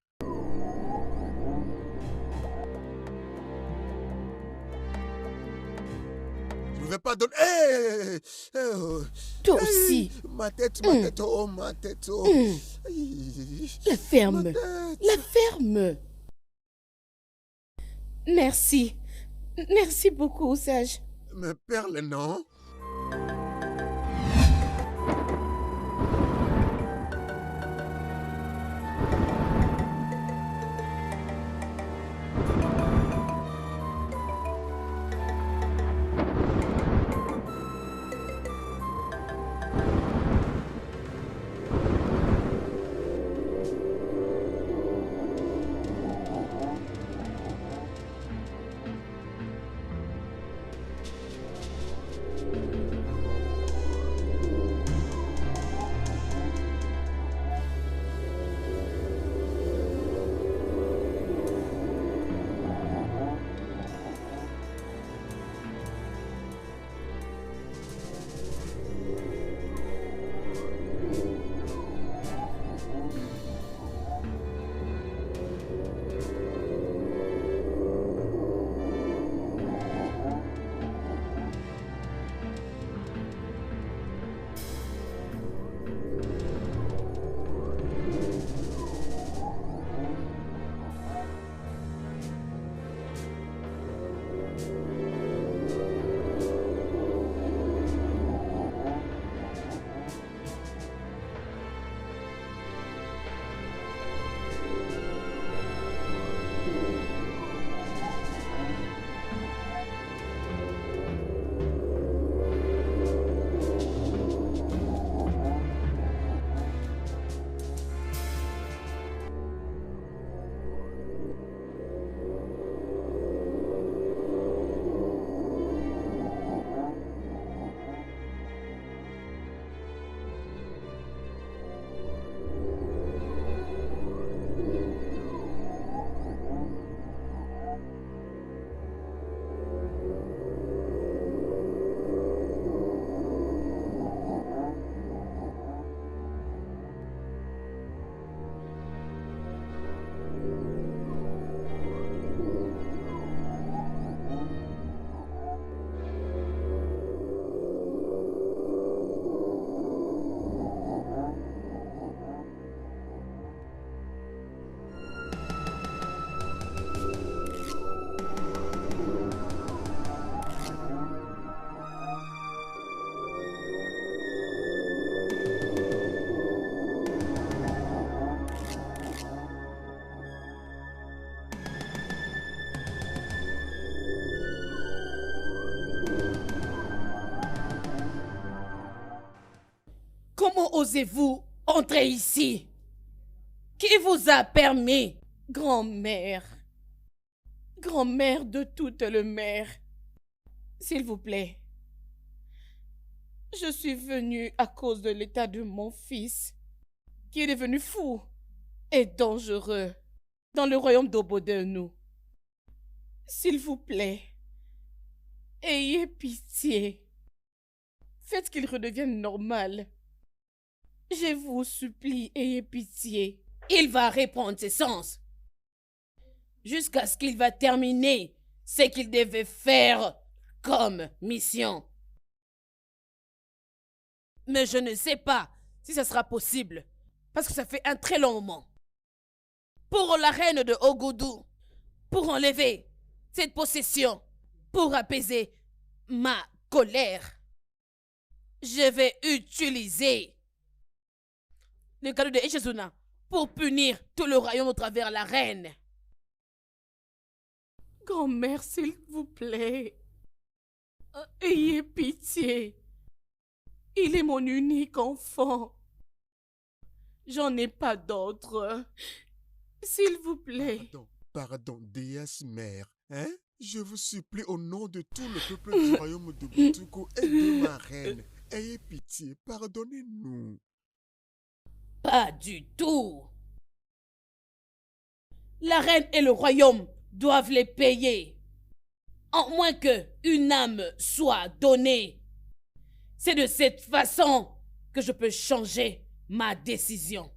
Je ne vais pas donner... Toi aussi. Ma tête, oh, ma tête, oh. La ferme. La ferme. Merci. Merci beaucoup, sage. Mes perles, non? Comment osez-vous entrer ici? Qui vous a permis, grand-mère? Grand-mère de toute le maire, s'il vous plaît. Je suis venue à cause de l'état de mon fils, qui est devenu fou et dangereux dans le royaume d'Obodenou. S'il vous plaît, ayez pitié. Faites qu'il redevienne normal. Je vous supplie, ayez pitié. Il va reprendre ses sens jusqu'à ce qu'il va terminer ce qu'il devait faire comme mission. Mais je ne sais pas si ça sera possible, parce que ça fait un très long moment. Pour la reine de Ogoudou, pour enlever cette possession, pour apaiser ma colère, je vais utiliser le cadeau de Ishizuna pour punir tout le royaume au travers la reine. Grand-mère, s'il vous plaît, ayez pitié. Il est mon unique enfant. J'en ai pas d'autre. S'il vous plaît. Pardon, déesse mère, hein? Je vous supplie au nom de tout le peuple du royaume de Boutoukou et de ma reine. Ayez pitié, pardonnez-nous. Pas du tout. La reine et le royaume doivent les payer. En moins que une âme soit donnée. C'est de cette façon que je peux changer ma décision.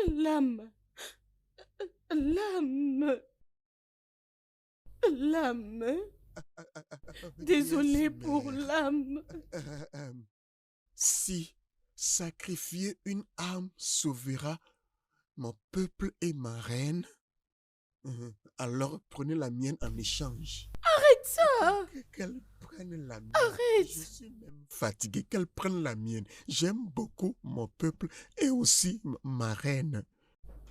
L'âme. L'âme. L'âme. Désolé pour l'âme. Si sacrifier une âme sauvera mon peuple et ma reine, alors prenez la mienne en échange. Arrête ça! Qu'elle prenne la mienne. Arrête! Je suis même fatigué. Qu'elle prenne la mienne. J'aime beaucoup mon peuple et aussi ma reine.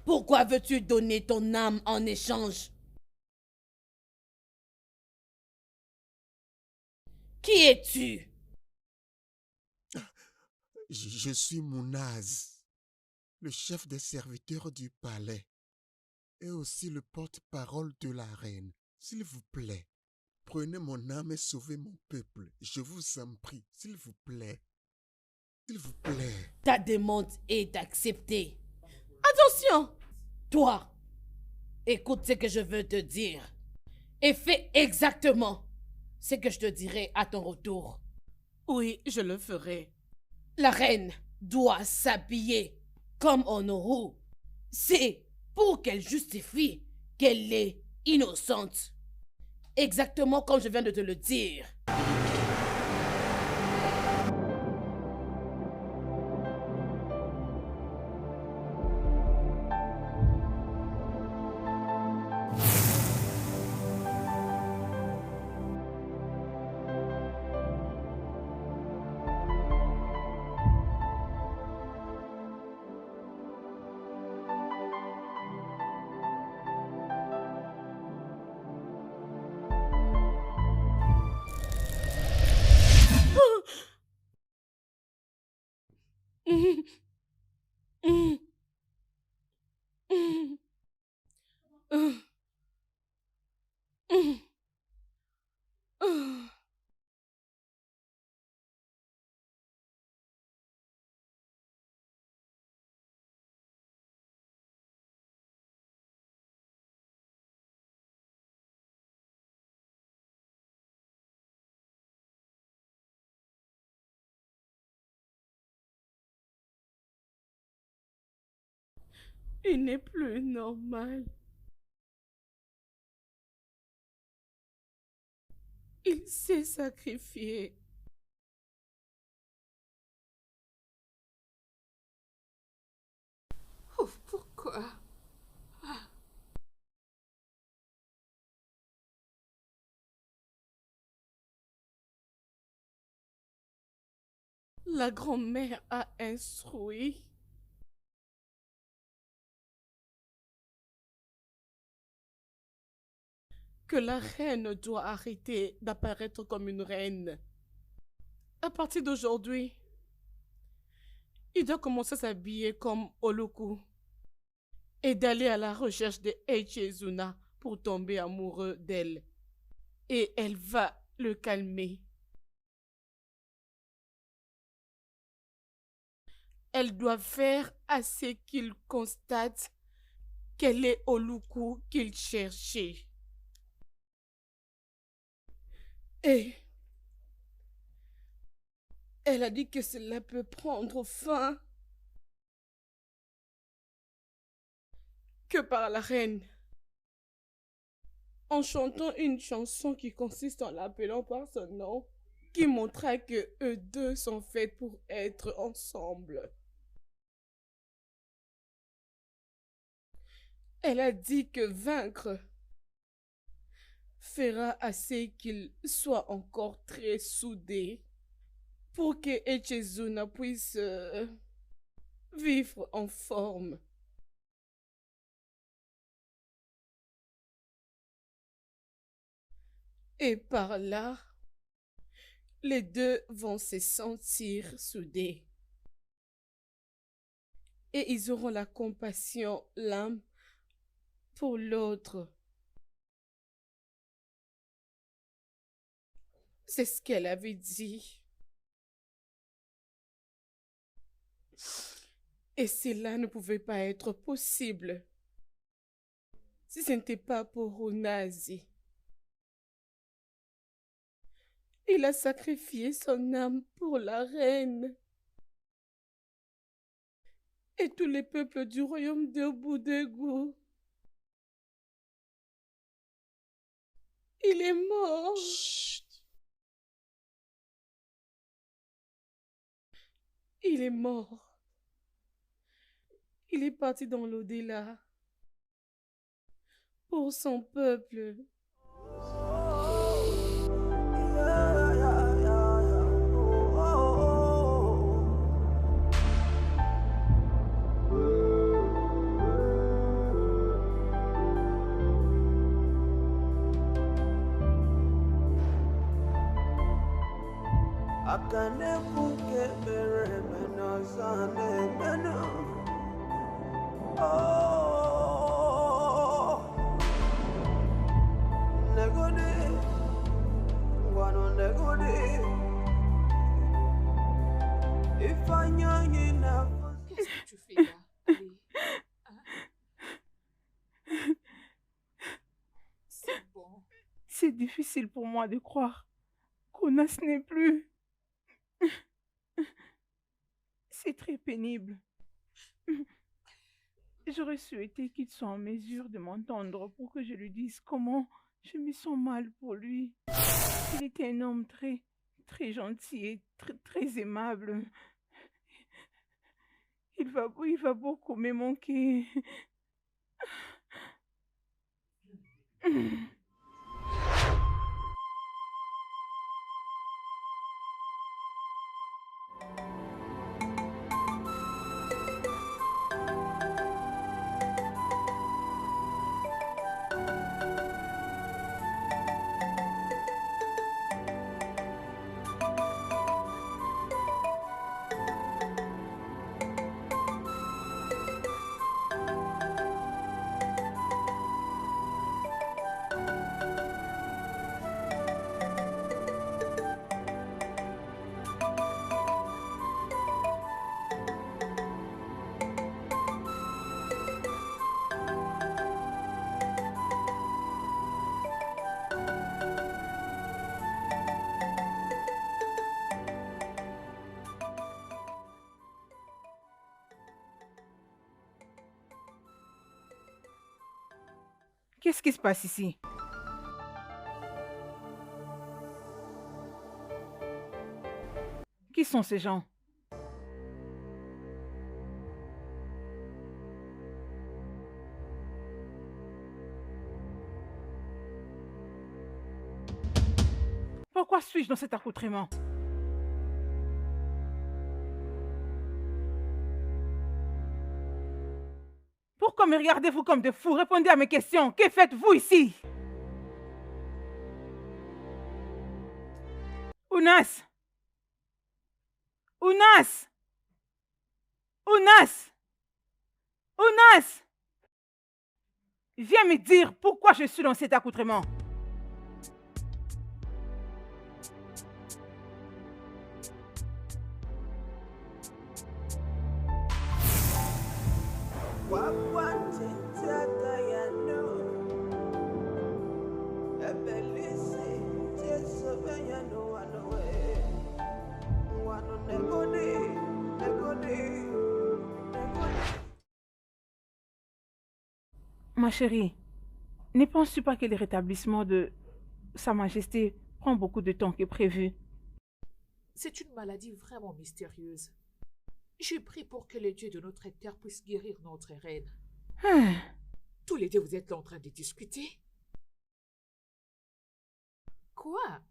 Pourquoi veux-tu donner ton âme en échange? Qui es-tu? Je suis Mounaz, le chef des serviteurs du palais et aussi le porte-parole de la reine. S'il vous plaît, prenez mon âme et sauvez mon peuple. Je vous en prie, s'il vous plaît. S'il vous plaît. Ta demande est acceptée. Attention! Toi, écoute ce que je veux te dire et fais exactement ce que je te dirai à ton retour. Oui, je le ferai. La reine doit s'habiller comme Honorou. C'est pour qu'elle justifie qu'elle est innocente. Exactement comme je viens de te le dire. Il n'est plus normal. Il s'est sacrifié. Oh, pourquoi? La grand-mère a instruit que la reine doit arrêter d'apparaître comme une reine. À partir d'aujourd'hui, il doit commencer à s'habiller comme Oluku et d'aller à la recherche de Echezuna pour tomber amoureux d'elle. Et elle va le calmer. Elle doit faire à ce qu'il constate qu'elle est Oluku qu'il cherchait. Et elle a dit que cela peut prendre fin que par la reine, en chantant une chanson qui consiste en l'appelant par son nom, qui montrera que eux deux sont faits pour être ensemble. Elle a dit que vaincre fera assez qu'ils soient encore très soudés pour que Echezuna puisse vivre en forme. Et par là, les deux vont se sentir soudés. Et ils auront la compassion, l'âme pour l'autre. C'est ce qu'elle avait dit. Et cela ne pouvait pas être possible si ce n'était pas pour Unazi. Il a sacrifié son âme pour la reine. Et tous les peuples du royaume de Boudégou. Il est mort. Chut. Il est mort. Il est parti dans l'au-delà. Pour son peuple. Akane buke bere mena sane mena. Oh, negode, guano negode. Ifanya ina. Qu'est-ce que tu fais là? Allez. Hein? C'est bon. C'est difficile pour moi de croire qu'Onas n'est plus. C'est très pénible. J'aurais souhaité qu'il soit en mesure de m'entendre pour que je lui dise comment je me sens mal pour lui. Il était un homme très gentil et très aimable. Il va beaucoup me manquer. Qu'est-ce qui se passe ici? Qui sont ces gens? Pourquoi suis-je dans cet accoutrement? Pourquoi me regardez-vous comme des fous? Répondez à mes questions. Que faites-vous ici? Unas! Unas! Unas! Unas! Viens me dire pourquoi je suis dans cet accoutrement. Ma chérie, ne penses-tu pas que le rétablissement de Sa Majesté prend beaucoup de temps que prévu? C'est une maladie vraiment mystérieuse. Je prie pour que les dieux de notre terre puissent guérir notre reine. Tous les deux, vous êtes là en train de discuter? Quoi?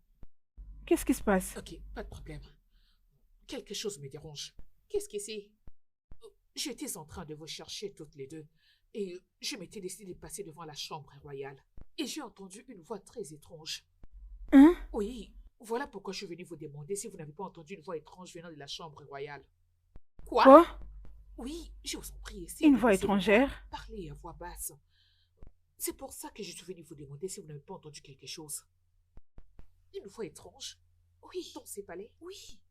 Qu'est-ce qui se passe? Ok, pas de problème. Quelque chose me dérange. Qu'est-ce que c'est? J'étais en train de vous chercher toutes les deux et je m'étais décidé de passer devant la chambre royale. Et j'ai entendu une voix très étrange. Hein? Oui, voilà pourquoi je suis venue vous demander si vous n'avez pas entendu une voix étrange venant de la chambre royale. Quoi? Oui, je vous en prie. Une voix étrangère? Parlez à voix basse. C'est pour ça que je suis venue vous demander si vous n'avez pas entendu quelque chose. Une voix étrange? Oui. Dans ces palais? Oui.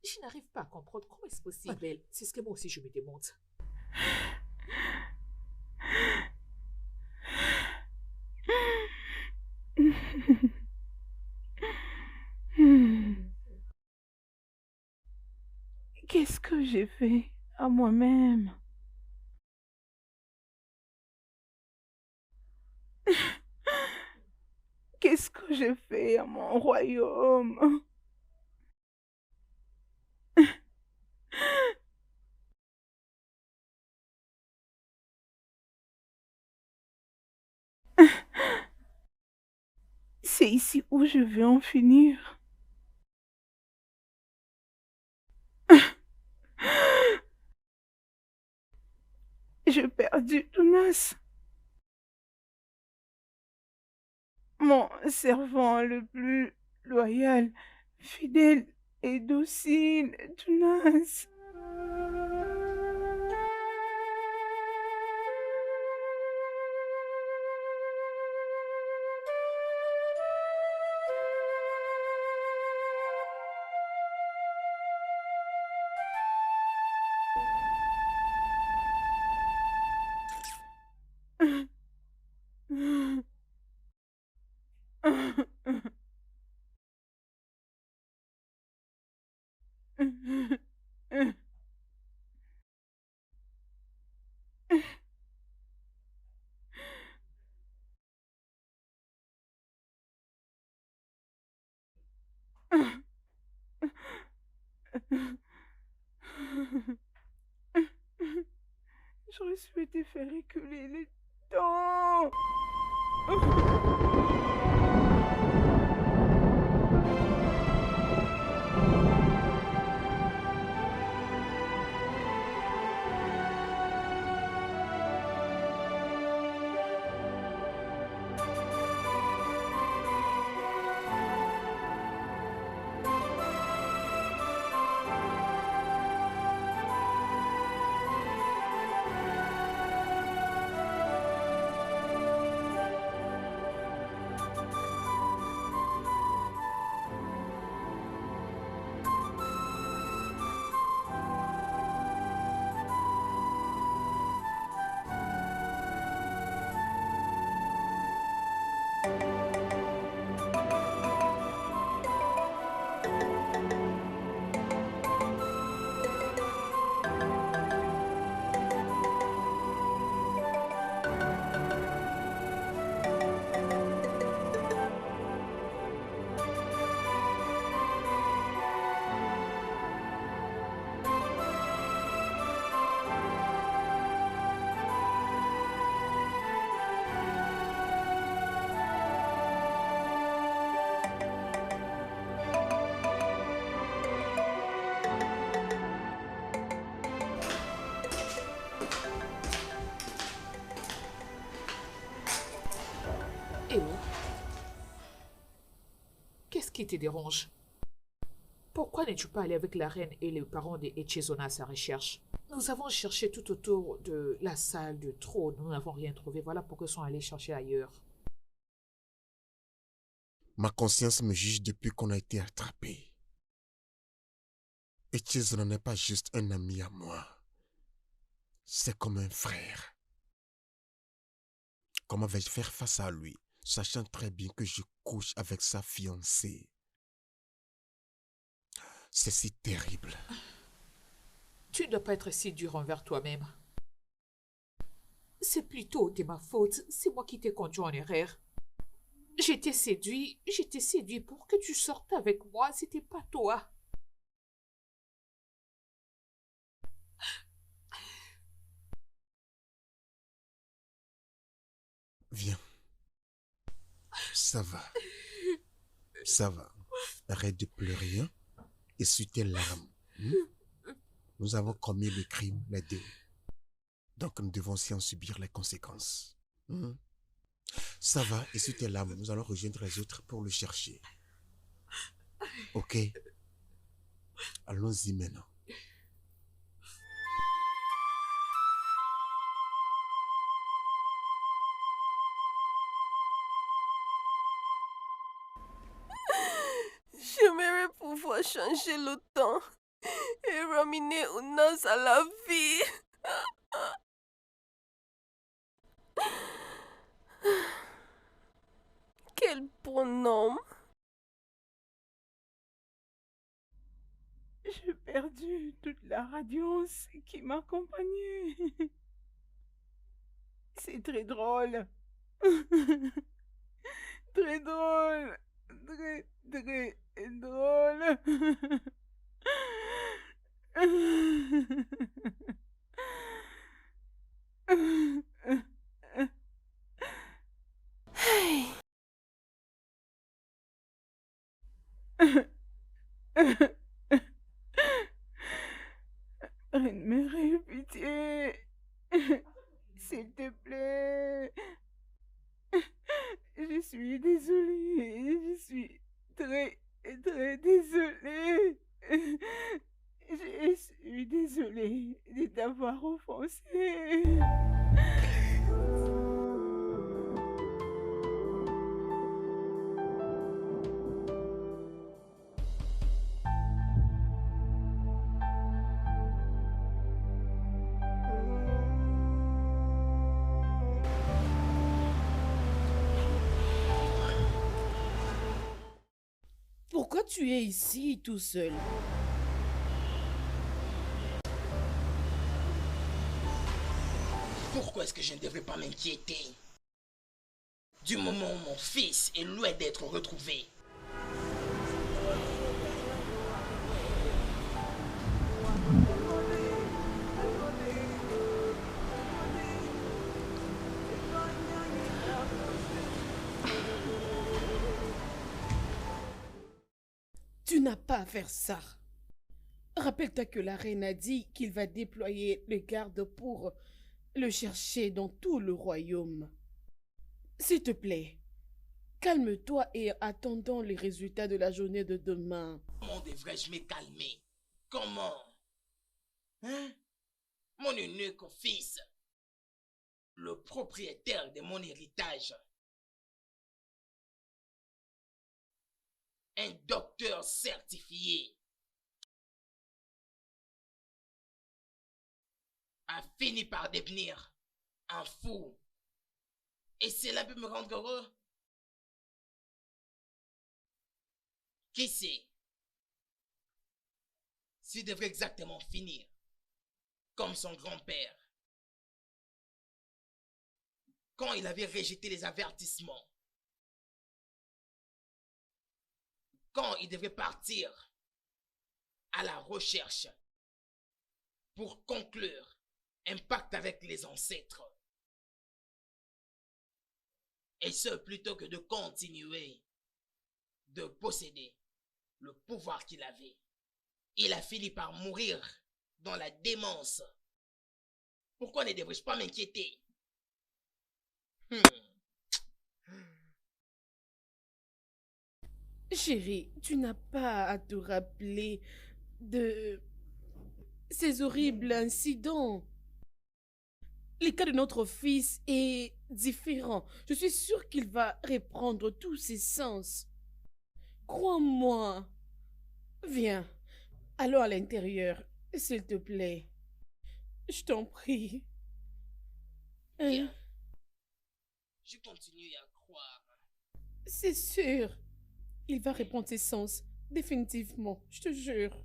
Je n'arrive pas à comprendre comment est-ce possible. C'est ce que moi aussi je me demande. Qu'est-ce que j'ai fait à moi-même? Qu'est-ce que j'ai fait à mon royaume? C'est ici où je vais en finir. J'ai perdu Tunas, mon servant le plus loyal, fidèle et docile, Tunas. J'aurais souhaité faire reculer les temps. Et où? Qu'est-ce qui te dérange? Pourquoi n'es-tu pas allé avec la reine et les parents de Echezona à sa recherche? Nous avons cherché tout autour de la salle du trône. Nous n'avons rien trouvé. Voilà pourquoi ils sont allés chercher ailleurs. Ma conscience me juge depuis qu'on a été attrapé. Echezona n'est pas juste un ami à moi. C'est comme un frère. Comment vais-je faire face à lui, sachant très bien que je couche avec sa fiancée? C'est si terrible. Tu ne dois pas être si dur envers toi-même. C'est plutôt de ma faute. C'est moi qui t'ai conduit en erreur. J'étais séduit pour que tu sortes avec moi. C'était pas toi. Viens. Ça va. Ça va. Arrête de pleurer, hein? Essuie tes larmes. Nous avons commis le crime, les deux. Donc nous devons aussi en subir les conséquences. Ça va, essuie tes larmes. Nous allons rejoindre les autres pour le chercher. Ok? Allons-y maintenant. J'aimerais pouvoir changer le temps Et ramener Ounas à la vie. Quel bon homme. J'ai perdu toute la radiance qui m'accompagnait. C'est très drôle. Très drôle. Très, très drôle. Reine-Mère, pitié. S'il te plaît. Je suis désolée. Je suis très, très désolée. Je suis désolée de t'avoir offensé. Pourquoi tu es ici tout seul? Pourquoi est-ce que je ne devrais pas m'inquiéter? Du moment où mon fils est loin d'être retrouvé. Tu n'as pas à faire ça. Rappelle-toi que la reine a dit qu'il va déployer les gardes pour le chercher dans tout le royaume. S'il te plaît, calme-toi et attendons les résultats de la journée de demain. Comment devrais-je me calmer? Comment? Hein? Mon unique fils, le propriétaire de mon héritage, un docteur certifié, a fini par devenir un fou. Et cela peut me rendre heureux? Qui sait? S'il devrait exactement finir comme son grand-père, quand il avait rejeté les avertissements, quand il devait partir à la recherche pour conclure un pacte avec les ancêtres. Et ce, plutôt que de continuer de posséder le pouvoir qu'il avait. Il a fini par mourir dans la démence. Pourquoi ne devrais-je pas m'inquiéter? Chérie, tu n'as pas à te rappeler de ces horribles incidents. Le cas de notre fils est différent. Je suis sûre qu'il va reprendre tous ses sens. Crois-moi. Viens, allons à l'intérieur, s'il te plaît. Je t'en prie. Bien. Je continue à croire. C'est sûr. Il va reprendre ses sens, définitivement, je te jure.